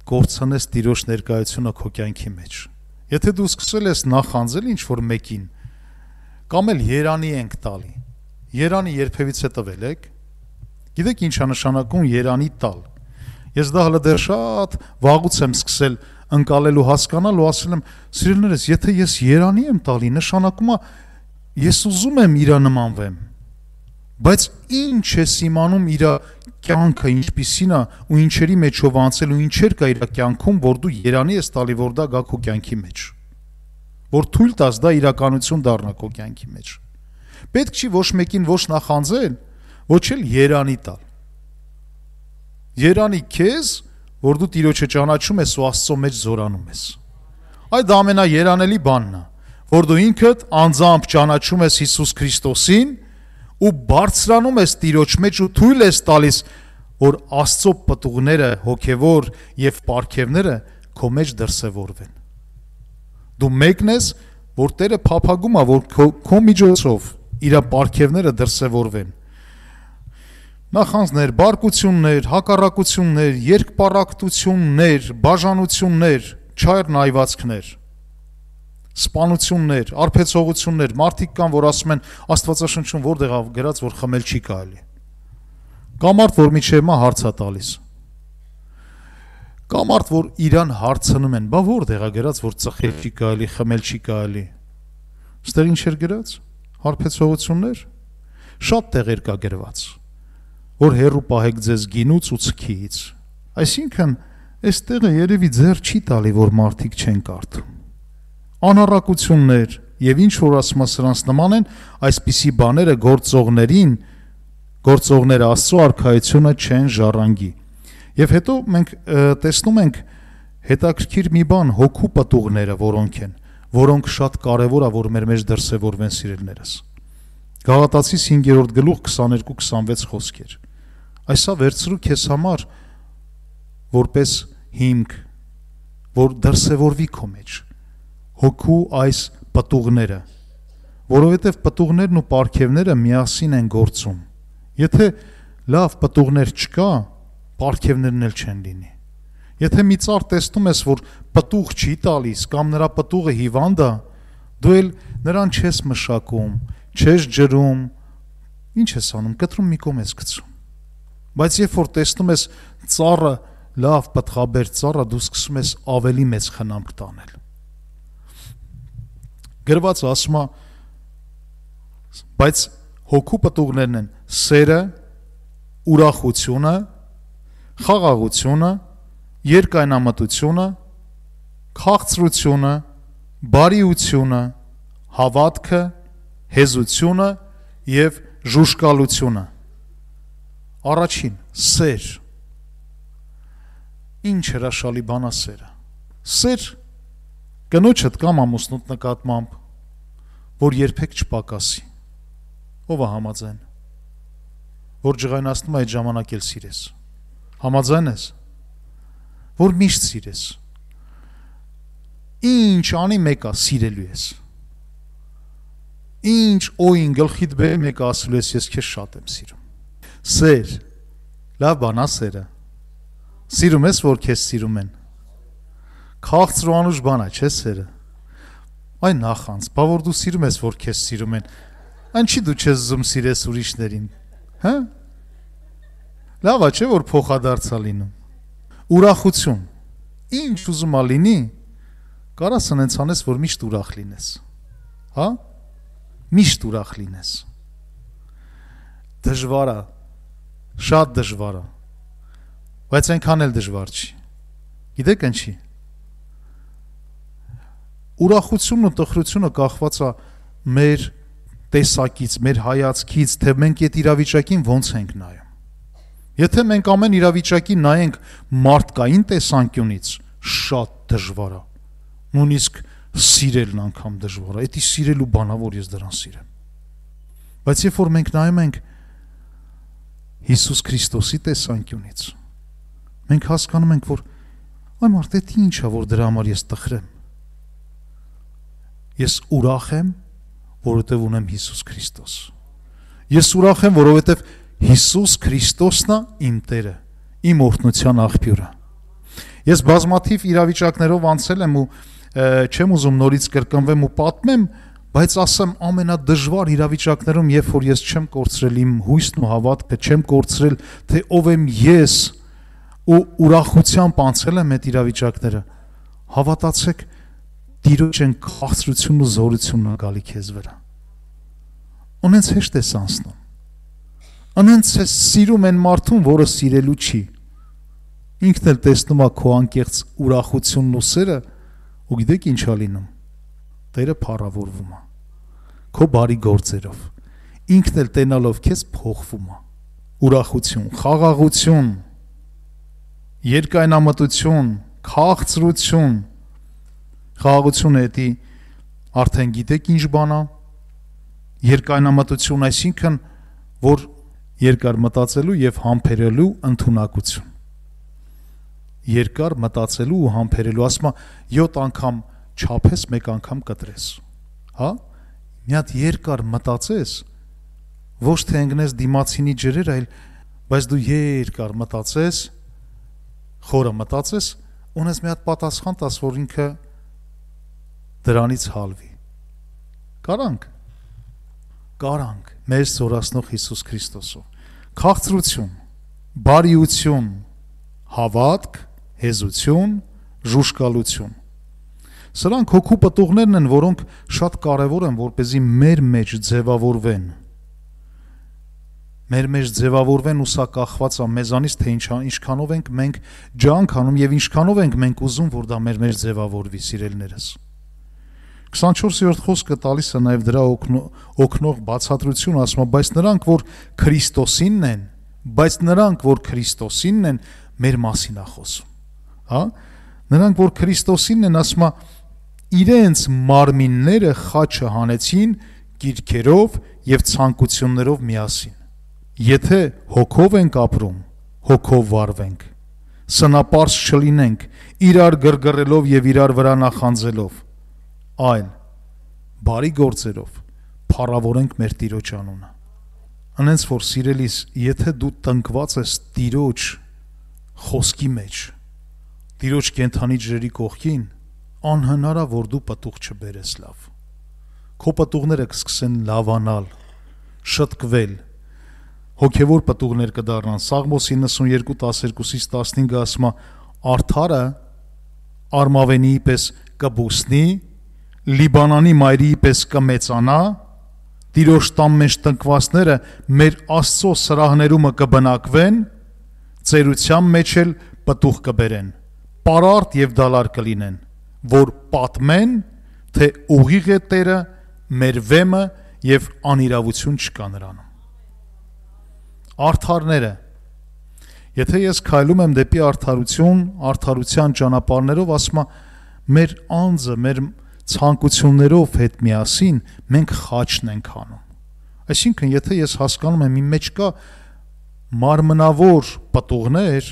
կորցնես Տիրոջ ներկայությունը քո կյանքի մեջ։ Եթե դու սկսել ես նախանձել ինչ-որ մեկին, կամ էլ երանի ենք տալի, երանի երբևիցե տվել եք, գիտեք ինչ է նշանակում երանի տալ։ Ես դա հələ դեռ շատ վաղուց եմ սկսել ընկալել ու հասկանալ ու ասել եմ, սիրելիներս, եթե ես երանի եմ տալի, նշանակում է ես ուզում եմ իրա նմանվեմ, բայց ինչ ես իմանում իրա կյանքը ինչպիսին է ու ինչերի մեջով անցել ու ինչեր կա իր կյանքում, որ դու երանի ես տալի, որ դա գա քո կյանքի մեջ, որ թույլ տաս դա իրականություն դառնա քո կյանքի մեջ։ Պետք չի ոչ մեկին ոչ նախանձել, ոչ էլ երանի տալ։ Երանի քեզ, որ դու Տիրոջը ճանաչում ես ու Աստծո մեջ զորանում ես։ Այդ ամենաերանելի բանն է, որ դու ինքդ անձամբ ճանաչում ես Հիսուս Քրիստոսին ու բարձրանում ես Տիրոջ մեջ ու թույլ ես տալիս, որ Աստծո պտուղները, հոգևոր եւ պարգևները քո մեջ դրսևորվեն։ Դու մեկն ես, որ Տերը փափագում է, որ քո միջոցով իր պարգևները դրսևորվեն։ Նախանձներ, բարկություններ, հակառակություններ, երկպառակտություններ, բաժանություններ, չար նայվածքներ, սպանություններ, արբեցողություններ, մարդիկ կան, որ ասում են Աստվածաշնչում որտեղ է գրած, որ խմել չի կարելի։ Կամ մարդ, որ միջև մա հարց է տալիս։ Կամ մարդ, որ իրան հարցնում են, բա որտեղ է գրած, որ ծխել չի կարելի, խմել չի կարելի։ Ստեղ ինչ էր գրած։ Հարբեցողություններ, շատ տեղեր կա գրված, որ հերու պահեք ձեզ գինուց ու ցքից։ Այսինքն, այս տեղը երևի ձեռ չի տալի, որ մարդիկ չեն կարդում։ Անառակություններ եւ ինչ որ ասում սրանց նման են, այսպիսի բաները գործողները Աստծո արքայությունը չեն ժառանգի։ Եվ հետո մենք տեսնում ենք հետաքրքիր մի բան, հոգու պտուղները որոնք են, որոնք շատ կարևոր է, որ մեր մեջ դրսևորվեն սիրելիներս։ Գաղատացիս 5-րդ գլուխ 22-26 խոսքեր։ Այսա վերցրու քեզ համար որպես հիմք, որ դրսևորվի քո մեջ հոգու այս պտուղները, որովհետև պտուղներն ու պարգևները միասին են գործում։ Եթե լավ պտուղներ չկա, պարգևներն էլ չեն լինի։ Եթե մի ծառ տեսնում ես, որ պտուղ չի տալիս կամ նրա պտուղը հիվանդ է, դու էլ նրան չես մշակում, չես ջրում, ինչ ես անում, կտրում մի կողմ ես գցում։ Բայց երբ որ տեսնում ես ծառը լավ պտղաբեր ծառը, դու սկսում ես ավելի մեծ խնամք տանել։ Գրված ասում է, բայց հոգու պտուղներն են սերը, ուրախությունը, խաղաղությունը, երկայնամտությունը, քաղցրությունը, բարիությունը, հավատքը, հեզությունը եւ ժուշկալությունը։ Առաջին սեր։ Ինչ հրաշալի բան է սերը։ Սեր կնոջդ կամ ամուսնուդ նկատմամբ, որ երբեք չպակասի։ Ով է համաձայն։ Որ ջղայնացնում է այդ ժամանակ էլ սիրես։ Համաձայն ես։ Որ միշտ սիրես։ Ինչ անի մեկը սիրելու ես։ Ինչ օին գլխիդ բեր մեկը ասելու ես ես քեզ շատ եմ սիրում։ Սեր, լավ բան է սերը։ Սիրում ես, որ քեզ սիրում են։ Քաղցր ու անուշ բան է, չէ՞ սերը։ Այն նախանց, բա որ դու սիրում ես, որ քեզ սիրում են։ Անչի դու չես զում սիրես ուրիշներին, հա։ Լավ է, չէ՞ որ փոխադարձ է լինում։ Ուրախություն։ Ինչ ուզում է լինի, Կարաս անենց անես, որ միշտ ուրախ լինես։ Հա? Միշտ ուրախ լինես։ Դժվար է, շատ դժվար է, բայց այնքան էլ դժվար չի։ Գիտեք ինչի։ Ուրախությունն ու տխրությունը կախված է մեր տեսակից, մեր հայացքից, թե մենք այդ իրավիճակին ոնց ենք նայում։ Եթե մենք ամեն իրավիճակին նայենք մարդկային տեսանկյունից, շատ դժվար է։ Նույնիսկ սիրելն անգամ դժվար է։ Էդի սիրելու բանա, որ ես դրան սիրեմ։ Բայց երբ որ մենք նայում ենք Հիսուս Քրիստոսի տեսանկյունից, մենք հասկանում ենք, որ այ մարդ, դա ի՞նչ է, որ դրա համար ես տխրեմ։ Ես ուրախ եմ, որովհետև ունեմ Հիսուս Քրիստոս։ Ես ուրախ եմ, որովհետև Հիսուս Քրիստոսն է իմ Տերը, իմ օրհնության աղբյուրը։ Ես բազմաթիվ իրավիճակներով անցել եմ ու չեմ ուզում նորից կրկնվեմ ու պատմեմ, բայց ասեմ ամենադժվար իրավիճակներում, երբ որ ես չեմ կորցրել իմ հույսն ու հավատքը, չեմ կորցրել, թե ով եմ ես ու ուրախությամբ անցել եմ այդ իրավիճակները, հավատացեք, Տիրոջ են քաղցրությունն ու զորությունն գալի քեզ վրա։ Անենց հեշտ ես անցնում։ Անենց ես սիրում են մարդուն, որը սիրելու չի։ Ինքն էլ տեսնում է քո անկեղծ ուրախությունն ու սերը, ու գիտեք ինչ է լինում։ Տերը փառավորվում է քո բարի գործերով։ Ինքն էլ տենալով քեզ փոխվում է։ Ուրախություն, խաղաղություն, երկայնամտություն, քաղցրություն։ Խաղաղությունը էդի արդեն գիտեք ինչ բան է։ Երկայնամտություն, այսինքն որ երկար մտածելու եւ համբերելու ընդունակություն։ Երկար մտածելու ու համբերելու, ասма 7 անգամ չափես, 1 անգամ կտրես։ Հա? Մի հատ երկար մտածես, ոչ թե ընկնես դիմացինի ջրեր, այլ բայց դու երկար մտածես, խորը մտածես, ունես մի հատ պատասխան տաս, որ ինքը դրանից հալվի։ Կարանք։ Կարանք մեզ զորացնող Հիսուս Քրիստոսով։ Քաղցրություն, բարիություն, հավատք, հեզություն, ժուշկալություն։ Սրանք հոգու պտուղներն են, որոնք շատ կարևոր են, որպեսզի մեր մեջ ձևավորվեն։ Մեր մեջ ձևավորվեն ու սա կախված է մեզանից, թե ինչքանով ենք մենք ջանք անում եւ ինչքանով ենք մենք ուզում, որ դա մեր մեջ ձևավորվի, սիրելիներս։ 24-րդ խոսքը տալիս է նաև դրա օգնող բացատրություն, ասում է, բայց նրանք, որ Քրիստոսինն են, մեր մասին է խոսում։ Հա? Նրանք, որ Քրիստոսինն են, ասում է, իրենց մարմինները խաչը հանեցին կիրքերով եւ ցանկություններով միասին։ Եթե հոգով ենք ապրում, հոգով վարվենք։ Սնապարզ չլինենք, իրար գրգռելով եւ իրար վրա նախանձելով, այլ բարի գործերով փառավորենք մեր Տիրոջ անունը։ Անենց որ սիրելիս, եթե դու տնկված ես Տիրոջ խոսքի մեջ, Տիրոջ կենթանի ջրերի կողքին, անհնար է, որ դու պտուղ չբերես լավ։ Քո պտուղները կսկսեն լավանալ, շտկվել, հոգևոր պտուղներ կդառնան։ Սաղմոս 92:12-15 ասում է, արդարը արմավենիի պես կբուսնի, Լիբանանի մայրիի պես կմեծանա, Տիրոջ տան մեջ տնկվածները մեր Աստծո սրահներումը կբնակվեն, ծերության մեջ էլ պտուղ կբերեն, պարարտ եւ դալար կլինեն, որ պատմեն, թե ուղիղ է Տերը, մեր վեմը եւ անիրավություն չկա նրանում։ Արդարները, եթե ես քայլում եմ դեպի արդարություն, արդարության ճանապարհներով, ասում եմ, մեր անձը, մեր ցանկություններով հետ միասին մենք խաչն ենք անում։ Այսինքն, եթե ես հասկանում եմ իմ մեջ կա մարմնավոր պտուղներ,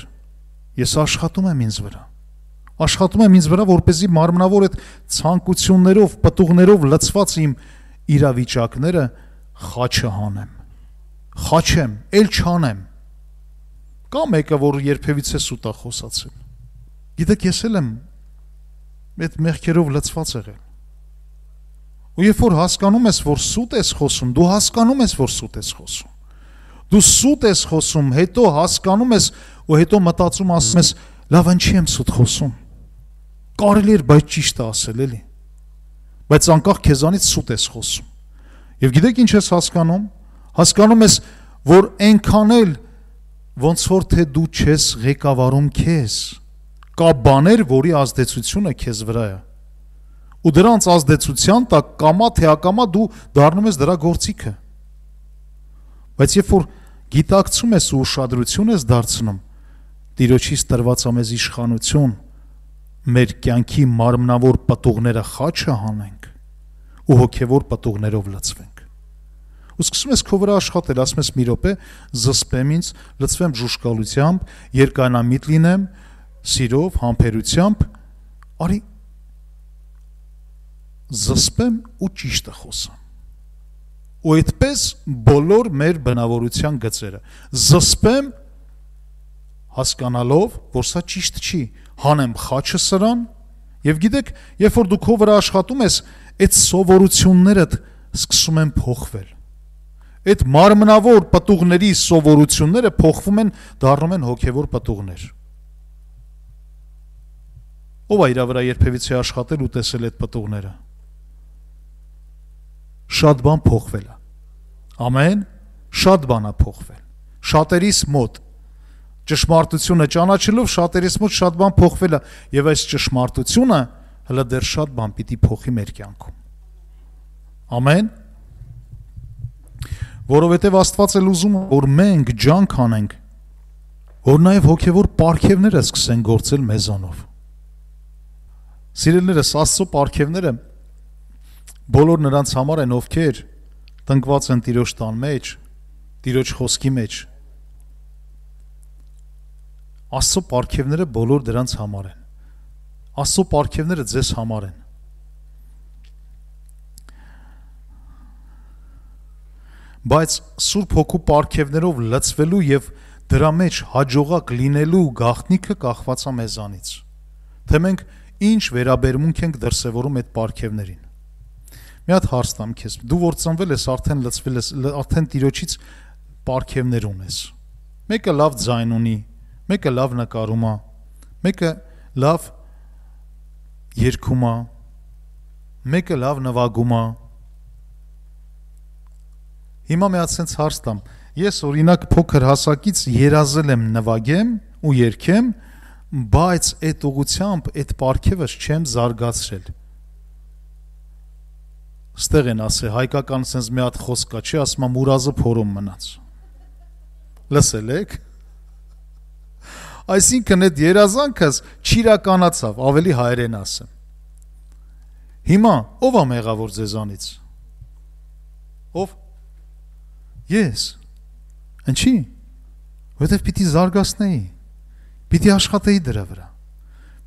ես աշխատում եմ ինձ վրա։ Աշխատում եմ ինձ վրա, որպեսզի մարմնավոր այդ ցանկություններով, պտուղներով լցված իմ իրավիճակները խաչը հանեմ։ Խաչեմ, էլ չանեմ։ Կա մեկը, որ երբևիցե սուտ է խոսացել։ Գիտեք, ես էլ եմ այդ մեղքերով լցված եղել։ Ու երբ որ հասկանում ես, որ սուտ ես խոսում, դու հասկանում ես, որ սուտ ես խոսում։ Դու սուտ ես խոսում, հետո հասկանում ես ու հետո մտածում ասում ես, լավ, ինչի եմ սուտ խոսում։ Կարելի էր, բայց ճիշտ է ասել, էլի։ Բայց անկախ քեզանից սուտ ես խոսում։ Եվ գիտեք ինչ ես հասկանում։ Հասկանում ես, որ այնքան էլ ոնց որ թե դու չես ղեկավարում քեզ, կա բաներ, որի ազդեցությունը քեզ վրա է։ Ու դրանց ազդեցության տակ կամա թե ակամա դու դառնում ես դրա գործիքը։ Բայց երբ որ գիտակցում ես ու ուշադրություն ես դարձնում, Տիրոջից տրված ամեզ իշխանություն, մեր կյանքի մարմնավոր պտուղները խաչը հանենք ու հոգևոր պտուղներով լցվենք։ Ու սկսում ես քո վրա աշխատել, ասում ես մի րոպե, զսպեմ ինձ, լցվեմ ժուշկալությամբ, երկայնամիտ լինեմ, սիրով, համբերությամբ, արի զսպեմ ու ճիշտը խոսեմ։ Ու այդպես բոլոր մեր բնավորության գծերը զսպեմ, հասկանալով, որ սա ճիշտ չի, հանեմ խաչը սրան, եւ գիտեք, երբ որ դու քո վրա աշխատում ես, այդ սովորություններդ սկսում են փոխվել։ Այդ մարմնավոր պտուղների սովորությունները փոխվում են, դառնում են հոգևոր պտուղներ։ Ո՞վ է իր վրա երբևիցե աշխատել ու տեսել այդ պտուղները։ Շատ բան փոխվել է։ Ամեն, շատ բան է փոխվել։ Շատերիս մոտ ճշմարտությունը ճանաչելով շատերիս մոտ շատ բան փոխվել է, եւ այս ճշմարտությունը հələ դեռ շատ բան պիտի փոխի մեր կյանքում։ Ամեն։ Որովհետեւ Աստված էլ ուզում է, որ մենք ջանք անենք, որ նաեւ հոգեվոր պարգևները սկսեն գործել մեզանով։ Սիրելիներս, Աստծո պարգևները բոլոր նրանց համար են, ովքեր տնկված են Տիրոջ տան մեջ, Տիրոջ խոսքի մեջ։ Աստծո պարգևները բոլոր դրանց համար են։ Աստծո պարգևները ձեզ համար են։ Բայց Սուրբ Հոգու պարգևներով լցվելու եւ դրա մեջ հաջողակ լինելու գաղտնիքը կախված է մեզանից։ Թե մենք ինչ վերաբերմունք ենք դրսևորում այդ պարգևներին։ Մի հատ հարց տամ քեզ։ Դու որ ծնվել ես, արդեն լցվել ես, արդեն Տիրոջից պարգևներ ունես։ Մեկը լավ ձայն ունի, մեկը լավ նկարում է, մեկը լավ երգում է, մեկը լավ նվագում է։ Հիմա մի հատ sense հարց տամ։ Ես օրինակ փոքր հասակից երազել եմ նվագեմ ու երգեմ, բայց այդ ուղությամբ այդ պարգևը չեմ զարգացրել։ Ստեղ են ասել, հայկական sense մի հատ խոսք կա, չի ասում մուրազը փորում մնաց։ Լսել եք։ Այսինքն այդ երազանքս չիրականացավ, ավելի հայերեն ասեմ։ Հիմա ով է մեղավոր ձեզանից։ Ով։ Ես։ Ինչի։ Որտեվ պիտի զարգացնեի։ Պիտի աշխատեի դրա վրա։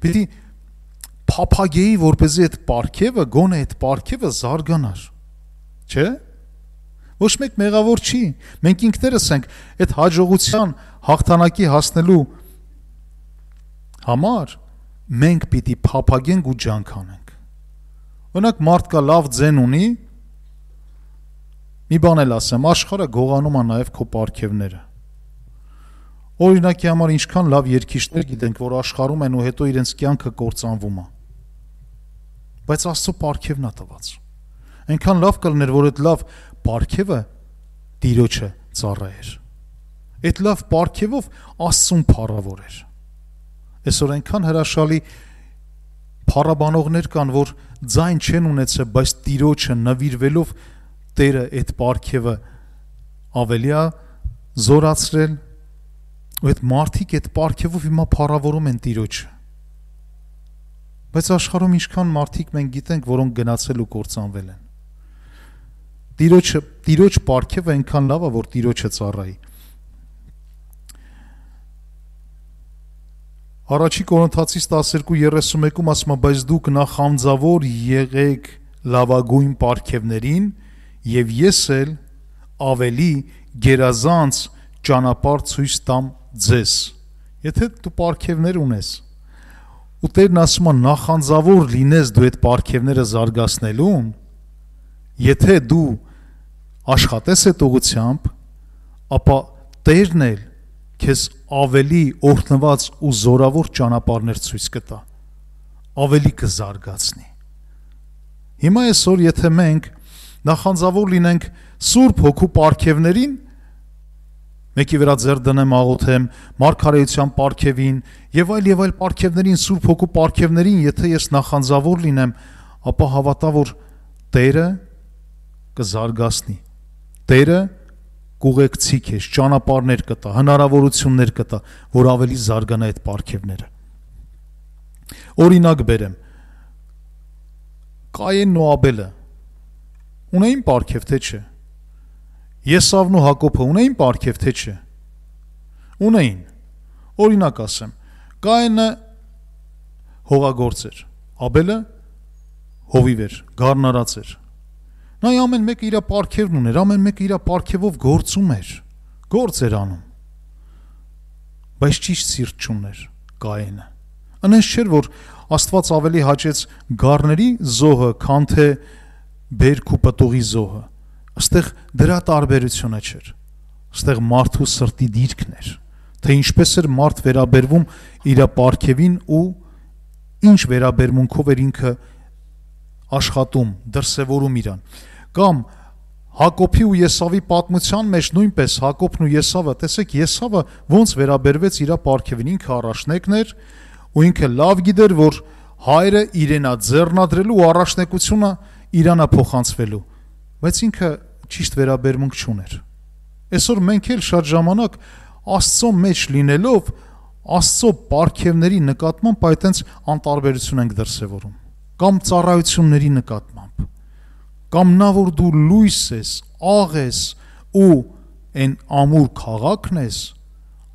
Պիտի փափագեի, որպեսզի այդ պարգևը, գոնե այդ պարգևը զարգանար։ Չէ՞։ Ոչ մեկ մեղավոր չի։ Մենք ինքներս ենք այդ հաջողության հաղթանակի հասնելու համար մենք պիտի փափագենք ու ջանք անենք։ Օրինակ մարդ կա լավ ձեն ունի, մի բան էլ ասեմ, աշխարհը գողանում է նաև քո պարգևները։ Օրինակի համար ինչքան լավ երգիչներ գիտենք, որ աշխարհում են ու հետո իրենց կյանքը կործանվում է։ Բայց Աստծո պարգևն է տված։ Այնքան լավ կլներ, որ այդ լավ պարգևը Տիրոջը ծառայեր։ Այդ լավ պարգևով Աստծուն փառավորեր։ Այսօր այնքան հրաշալի փառաբանողներ կան, որ ձայն չեն ունեցել, բայց Տիրոջը նվիրվելով Տերը այդ պարգևը ավելի է զորացրել, ու այդ մարդիկ այդ պարգևով հիմա փառավորում են Տիրոջը։ Բայց աշխարհում ինչքան մարդիկ մենք գիտենք, որոնք գնացել ու կործանվել են։ Տիրոջ պարգևը այնքան լավ է, որ Տիրոջը ծառայի։ Առաջի Կորինթացիս 12:31-ում ասում է, բայց դուք նախանձավոր եղեք լավագույն պարգևներին, եւ ես էլ ավելի գերազանց ճանապարհ ցույց տամ ձեզ։ Եթե դու պարգևներ ունես, ու Տերն ասում է նախանձավոր լինես դու այդ պարգևները զարգացնելուն, եթե դու աշխատես այդ ուղղությամբ, ապա Տերն էլ քեզ ավելի օրհնված ու զորավոր ճանապարհներ ցույց կտա։ ավելի կզարգացնի։ Հիմա այսօր եթե մենք նախանձավոր լինենք Սուրբ Հոգու պարգևներին, մեկի վրա ձեռ դնեմ աղոթեմ, մարգարեության պարգևին եւ այլ պարգևներին, Սուրբ Հոգու պարգևներին, եթե ես նախանձավոր լինեմ, ապա հավատա, որ Տերը կզարգացնի, Տերը կուղեկցի քեզ, ճանապարհներ կտա, հնարավորություններ կտա, որ ավելի զարգանա այդ պարգևները։ Օրինակ բերեմ, Կայենն ու Աբելը ունեին պարգև, թե չէ։ Եսավն ու Հակոբը ունեին պարգև, թե չէ։ Ունեին։ Օրինակ ասեմ, Կայենը հողագործ էր, Աբելը հովիվ էր, գառնարած էր։ Նա ամեն մեկը իր պարգևն ուներ, ամեն մեկը իր պարգևով գործում էր, գործ էր անում։ Բայց ճիշտ սիրտ չուներ Կայենը։ Այնպես չէր, որ Աստված ավելի հաճեց գառների զոհը, քան թե բերք ու պտուղի զոհը։ Այստեղ դրա տարբերությունը չէր։ Այստեղ մարդու սրտի դիրքն էր, թե ինչպես էր մարդ վերաբերվում իր պարգևին ու ինչ վերաբերմունքով էր ինքը աշխատում, դրսևորում իրան։ Կամ Հակոբի ու Եսավի պատմության մեջ նույնպես Հակոբն ու Եսավը, տեսեք, Եսավը ոնց վերաբերվեց իր պարգևին, ինքը առաջնեկն էր ու ինքը լավ գիտեր, որ հայրը իրենա ձեռնադրելու ու առաջնեկությունը իրանա փոխանցվելու, բայց ինքը ճիշտ վերաբերմունք չուներ։ Այսօր մենք էլ շատ ժամանակ Աստծո մեջ լինելով Աստծո պարգևների նկատմամբ այտենց անտարբերություն ենք դրսևորում, կամ ծառայությունների նկատմամբ, կամ նա որ դու լույս ես, աղ ես ու այն ամուր քաղաքն ես,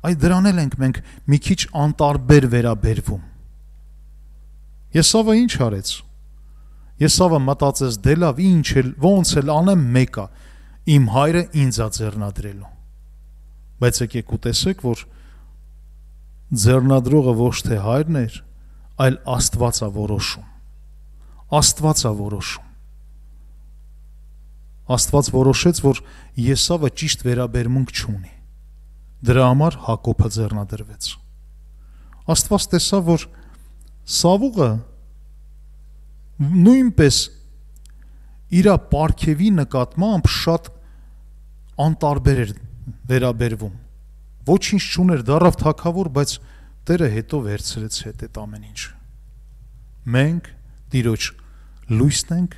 այ դրան էլ ենք մենք մի քիչ անտարբեր վերաբերվում։ Եսավը ինչ արեց։ Եսավը մտածեց դե լավ, ինչ էլ ոնց էլ անեմ մեկա, իմ հայրը ինձ է ձեռնադրելու։ Բայց եկեք ու տեսեք, որ ձեռնադրողը ոչ թե հայրն էր, այլ Աստված է որոշում։ Աստված է որոշում։ Աստված որոշեց, որ Եսավը ճիշտ վերաբերմունք չունի։ Դրա համար Հակոբը ձեռնադրվեց։ Աստված տեսավ, որ Սավուղը նույնպես իր պարգևի նկատմամբ շատ անտարբեր էր վերաբերվում։ Ոչինչ չուներ, դառավ թագավոր, բայց Տերը հետո վերցրեց հետ այդ ամեն ինչ։ Մենք Տիրոջ լույսն ենք,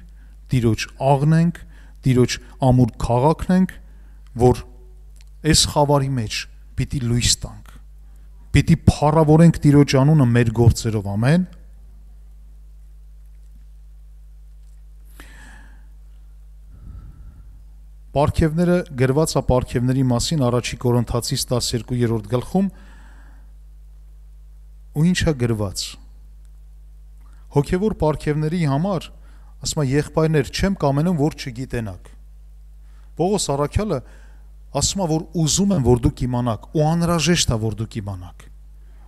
Տիրոջ աղն ենք, Տիրոջ ամուր քաղաքն ենք, որ այս խավարի մեջ պիտի լույս տանք, պիտի փառավորենք Տիրոջ անունը մեր գործերով, ամեն։ Պարգևները գրված է պարգևների մասին առաջի Կորինթացիս 12-րդ գլխում, ու ինչ է գրված։ Հոգևոր պարգևների համար, ասում է, եղբայրներ, չեմ կամենում, որ չգիտենաք։ Պողոս առաքյալը ասում է, որ ուզում եմ, որ դուք իմանաք, ու անհրաժեշտ է, որ դուք իմանաք։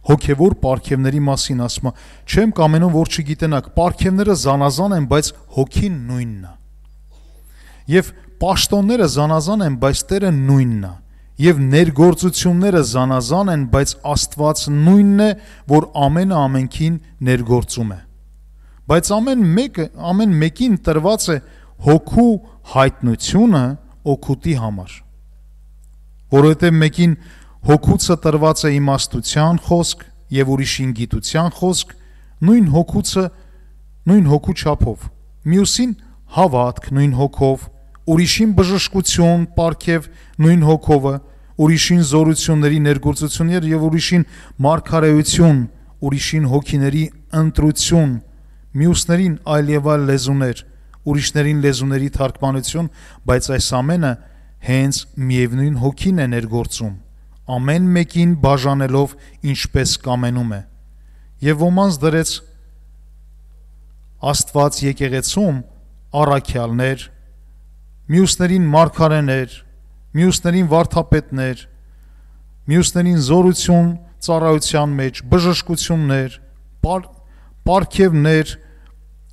Հոգևոր պարգևների մասին ասում է, չեմ կամենում, որ չգիտենաք, պարգևները զանազան են, բայց հոգին նույնն է։ Եվ պաշտոնները զանազան են, բայց Տերը նույնն է, եւ ներգործությունները զանազան են, բայց Աստված նույնն է, որ ամենը ամենքին ներգործում է։ Բայց ամեն մեկին տրված է հոգու հայտնությունը օգուտի համար, որովհետև մեկին հոգուցը տրված է իմաստության խոսք եւ ուրիշին գիտության խոսք, նույն հոգու չափով, մյուսին հավատք նույն հոգով, ուրիշին բժշկություն, պարգև նույն հոգովը, ուրիշին զորությունների ներգործություններ եւ ուրիշին մարգարեություն, ուրիշին հոգիների ընտրություն, մյուսներին այլ եւ այլ լեզուներ, ուրիշներին լեզուների թարգմանություն, բայց այս ամենը հենց միևնույն հոգին է ներգործում, ամեն մեկին բաժանելով ինչպես կամենում է։ Եվ ոմանց դրեց Աստված եկեղեցում առաքյալներ, մյուսներին մարգարեներ, մյուսներին վարդապետներ, մյուսներին զորություն ծառայության մեջ, բժշկություններ, պարգևներ,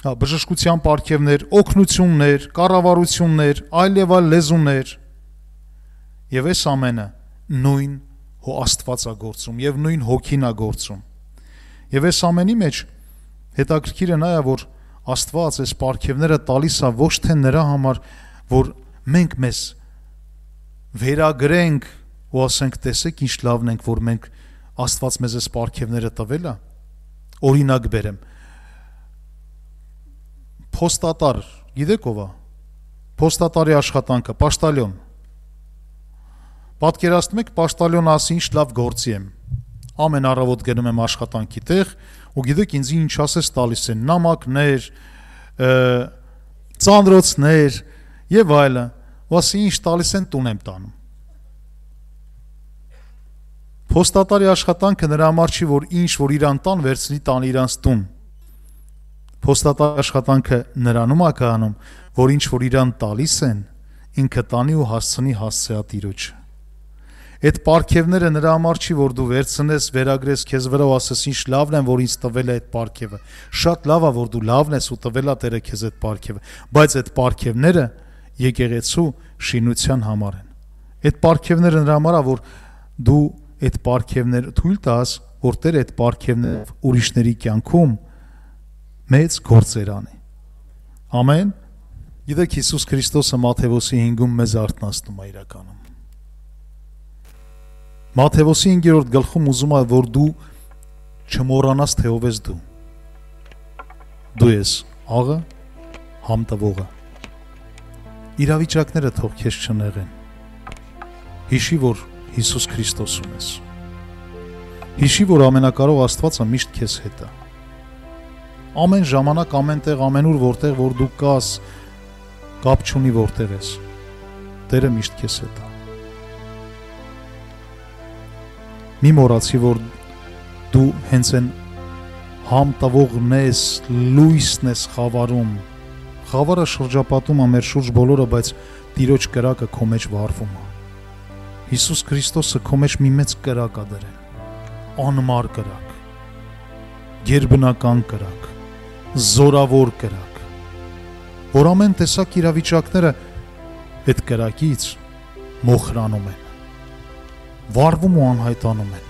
բժշկության պարգևներ, օգնություններ, կառավարություններ, այլ եւ այլ լեզուներ։ Եվ այս ամենը նույն Աստված է գործում եւ նույն հոգին է գործում։ Եվ այս ամենի մեջ Հետաքրքիրը նա է, որ Աստված այս պարգևները տալիս է ոչ թե նրա համար, որ մենք մեզ վերագրենք ու ասենք, տեսեք ինչ լավն ենք, որ մենք Աստված մեզ այս պարգևները տվել է։ Օրինակ բերեմ, փոստատար, գիտեք ով է։ Փոստատարի աշխատանքը, պաշտալյոն։ Պատկերացնում եք, պաշտալյոնը ասի, ինչ լավ գործի եմ։ Ամեն առավոտ գնում եմ աշխատանքի տեղ, ու գիտեք ինձ ինչ ասես տալիս են նամակներ, ծանրոցներ եւ այլն, ու ասի ինչ տալիս են տուն եմ տանում։ Փոստատարի աշխատանքը նրա համար չի, որ ինչ որ իրան տան վերցնի տան իրանց տուն։ Փոստատարի աշխատանքը նրանում է կանում, որ ինչ որ իրան տալիս են, ինքը տանի ու հասցնի հասցեատիրոջը։ Այդ պարգևները նրա համար չի, որ դու վերցնես, վերագրես քեզ վրա ու ասես ինչ լավն եմ, որ ինձ տվել է այդ պարգևը։ Շատ լավ է, որ դու լավն ես ու տվել է Տերը քեզ այդ պարգևը, բայց այդ պարգևները եկեղեցու շինության համար են։ Այդ պարգևները նրա համար է, որ դու այդ պարգևները թույլ տաս, որ Տերը այդ պարգևները ուրիշների կյանքում մեծ գործեր անի։ Ամեն։ Գիտեք, Հիսուս Քրիստոսը Մատթեոսի 5-ում մեզ արթնացնում է իրականում։ Մատթեոսի 5-րդ գլխում ուզում է, որ դու չմոռանաս, թե ով ես դու։ Դու ես աղը, համտվողը։ Իրավիճակները թող քեզ չնեղեն։ Հիշի, որ Հիսուս Քրիստոսում ես։ Հիշի, որ ամենակարող Աստվածը միշտ քեզ հետ է։ Ամեն ժամանակ, ամեն տեղ, ամենուր, որտեղ որ դու կաս, կապ չունի որտեղ ես, Տերը միշտ քեզ հետ է։ Մի մոռացի, որ դու հենց այն համտվողն ես, լույսն ես խավարում։ Խավարը շրջապատում է մեր շուրջ բոլորը, բայց Տիրոջ կրակը քո մեջ վառվում է։ Հիսուս Քրիստոսը քո մեջ մի մեծ կրակ է դրել, անմար կրակ, գերբնական կրակ, զորավոր կրակ, որ ամեն տեսակ իրավիճակները այդ կրակից մոխրանում են, վառվում ու անհայտանում են։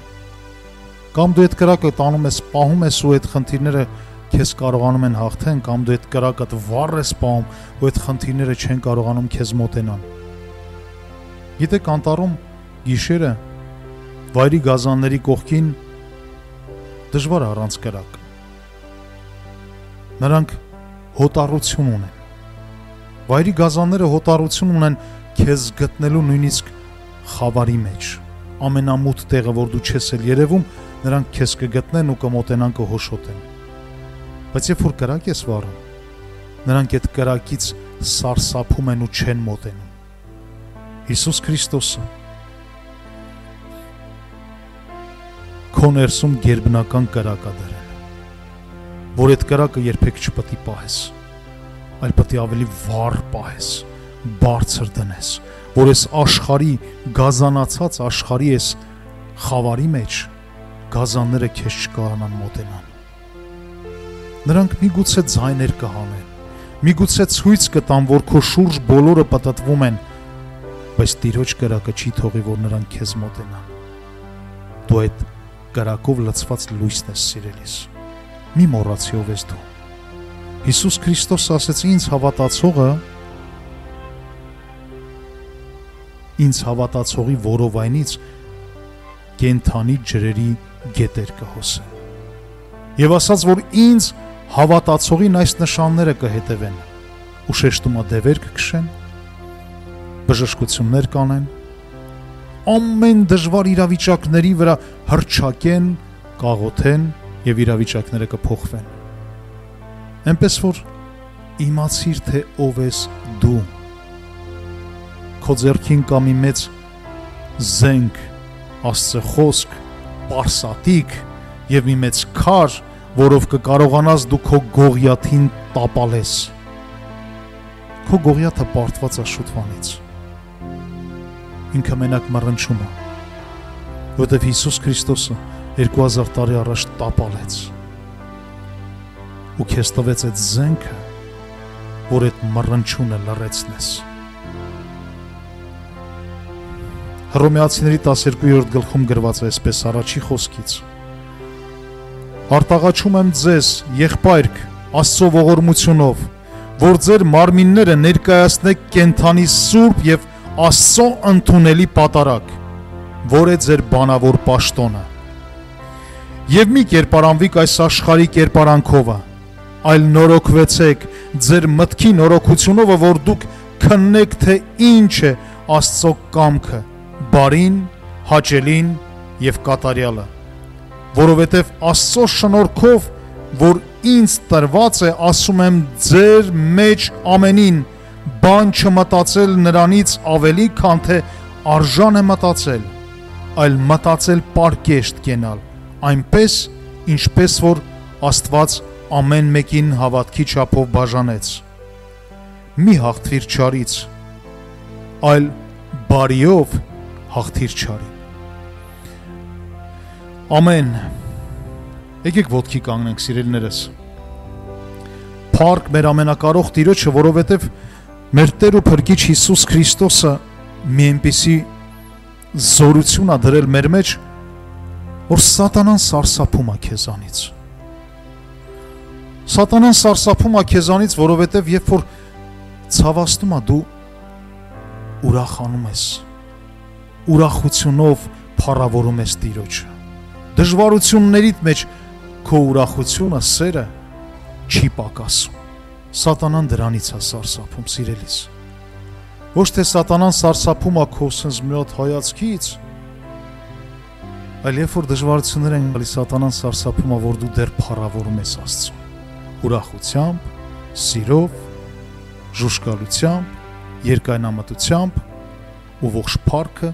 Կամ դու այդ կրակը տանում ես, պահում ես ու այդ խնդիրները քեզ կարողանում են հաղթեն, կամ դու այդ կրակը վառ ես պահում ու այդ խնդիրները չեն կարողանում քեզ մոտենան։ Գիտեք, անտառում գիշերը վայրի գազանների կողքին դժվար առանց կրակ։ Նրանք հոտառություն ունեն։ Վայրի գազանները հոտառություն ունեն քեզ գտնելու նույնիսկ խավարի մեջ։ Ամենամութ տեղը, որ դու չես էլ երևում, նրանք քեզ կգտնեն ու կմոտենան կհոշոտեն։ Բայց երբ որ կրակ ես վառում, նրանք այդ կրակից սարսափում են ու չեն մոտենում։ Հիսուս Քրիստոսը քո ներսում գերբնական կրակ է դրել, որ այդ կրակը երբեք չպետք է պահես, այլ պետք է ավելի վառ պահես, բարձր դնես, որ այս աշխարհի գազանացած աշխարհի այս խավարի մեջ գազանները քեզ չկարողանան մոտենան։ Նրանք միգուցե ձայներ կհանեն, միգուցե ցույց կտան, որ քո շուրջ բոլորը պատտվում են, բայց Տիրոջ կրակը չի թողի, որ նրանք քեզ մոտենան։ Դու այդ կրակով լցված լույսն ես, սիրելիս։ Մի մոռացի ով ես դու։ Հիսուս Քրիստոսը ասեց, ինձ հավատացողի որովայնից կենթանի ջրերի գետեր կհոսեն։ Եվ ասաց, որ ինձ հավատացողին այս նշանները կհետևեն, ու շեշտումա դևեր կքշեն, բժշկություններ կանեն, ամեն դժվար իրավիճակների վրա հռչակեն, կաղոթեն եւ իրավիճակները կփոխվեն։ Այնպես որ իմացիր, թե ով ես դու։ Քո ձեռքին կա մի մեծ զենք, Աստծո խոսք, պարսատիկ եւ մի մեծ քար, որով կկարողանաս դու քո գողիաթին տապալես։ Քո գողիաթը պարտված է շուտվանից։ Ինքը մենակ մռնչում է, որտեղ Հիսուս Քրիստոսը 2000 տարի առաջ տապալեց ու քեզ տվեց այդ զենքը, որ այդ մռնչյունը լռեցնես։ Հռոմեացիների 12-րդ գլխում գրված է այսպես առաջի խոսքից. Արտաղաչում եմ ձեզ, եղբայրք, Աստծո ողորմությունով, որ ձեր մարմինները ներկայացնեք կենդանի սուրբ եւ Աստծո ընդունելի պատարագ, որ է ձեր բանավոր պաշտոնը։ Եվ մի կերպարանվիք այս աշխարհի կերպարանքովը, այլ նորոգվեցեք ձեր մտքի նորոգությունով, որ դուք քննեք, թե ինչ է Աստծո կամքը, բարին, հաճելին եւ կատարյալը, որովհետեւ Աստծո շնորհքով, որ ինձ տրված է, ասում եմ ձեր մեջ ամենին, բան չմտածել նրանից ավելի, քան թե արժան է մտածել, այլ մտածել պարկեշտ կենալ, այնպես, ինչպես որ Աստված ամեն մեկին հավատքի չափով բաժանեց։ Մի հաղթիր չարից, այլ բարիով հաղթիր չարին։ Ամեն։ Եկեք ոտքի կանգնենք, սիրելիներս։ Փառք մեր ամենակարող Տիրոջը, որովհետև մեր Տեր ու Փրկիչ Հիսուս Քրիստոսը մի այնպիսի զորություն ա դրել մեր մեջ, որ սատանան սարսափում ա քեզանից։ Սատանան սարսափում ա քեզանից, որովհետև երբ որ ցավացնում ա, դու ուրախանում ես, ուրախությունով փառավորում ես Տիրոջը։ Դժվարություններիդ մեջ քո ուրախությունը, սերը չի պակասում։ Սատանան դրանից է սարսափում, սիրելիս։ Ոչ թե սատանան սարսափում է քո սենց մի հատ հայացքից, այլ երբ որ դժվարություններ են գալիս, սատանան սարսափում է, որ դու դեռ փառավորում ես Աստծուն։ Ուրախությամբ, սիրով, ժուշկալությամբ, երկայնամտությամբ ու ողջ փառքը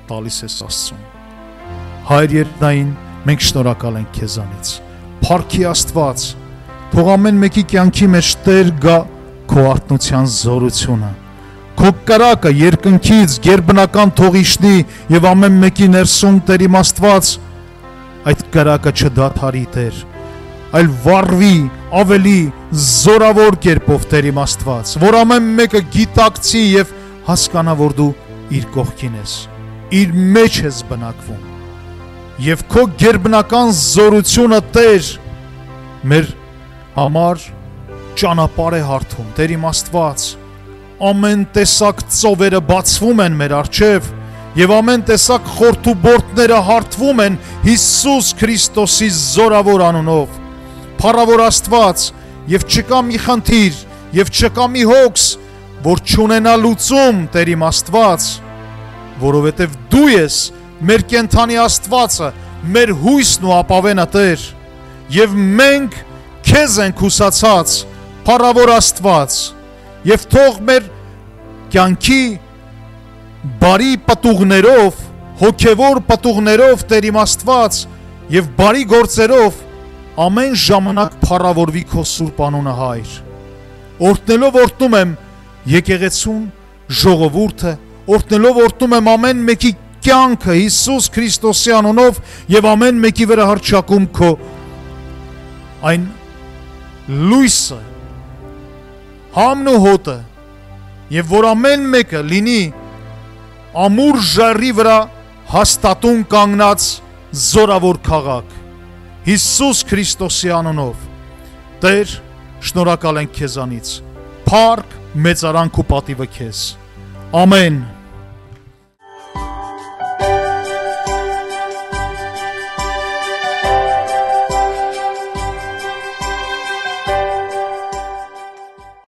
տալիս ես Աստծուն։ Հայր երկնային, մենք շնորհակալ ենք քեզանից։ Փառքի Աստված, թող ամեն մեկի կյանքի մեջ Տեր գա քո արթնության զորությունը։ Քո կրակը երկնքից գերբնական թող իջնի եւ ամեն մեկի ներսում, Տեր իմ Աստված, այդ կրակը չդադարի, Տեր, այլ վառվի ավելի զորավոր կերպով, Տեր իմ Աստված, որ ամեն մեկը գիտակցի եւ հասկանա, որ դու իր կողքին ես, իր մեջ ես բնակվում։ Եվ քո գերբնական զորությունը, Տեր, մեր համար ճանապարհ է հարթում, Տեր իմ Աստված, ամեն տեսակ ծովերը բացվում են մեր առջև եւ ամեն տեսակ խորթուբորտները հարթվում են Հիսուս Քրիստոսի զորավոր անունով։ Փառավոր Աստված, եւ չկա մի խնդիր, եւ չկա մի հոգս, որ չունենա լուծում, Տեր իմ Աստված, որովհետեւ դու ես մեր կենթանի Աստվածը, մեր հույսն ու ապավենը, Տեր, եւ մենք քեզ ենք հուսացած, փառավոր Աստված, եւ թող մեր կյանքի բարի պատուղներով, հոգևոր պատուղներով, Տեր իմ Աստված, եւ բարի գործերով ամեն ժամանակ փառավորվի քո սուրբ անունը, Հայր։ Օրհնելով օրհնում եմ եկեղեցուն, ժողովուրդը, օրհնելով օրհնում եմ ամեն մեկի կյանքը Հիսուս Քրիստոսի անունով եւ ամեն մեկի վրա հռչակում քո այն լույսը, համն ու հոտը, եւ որ ամեն մեկը լինի ամուր ժայռի վրա հաստատուն կանգնած զորավոր քաղաք Հիսուս Քրիստոսի անունով։ Տեր, շնորհակալ ենք քեզանից։ Փառք, մեծարանք ու պատիվը քեզ։ Ամեն։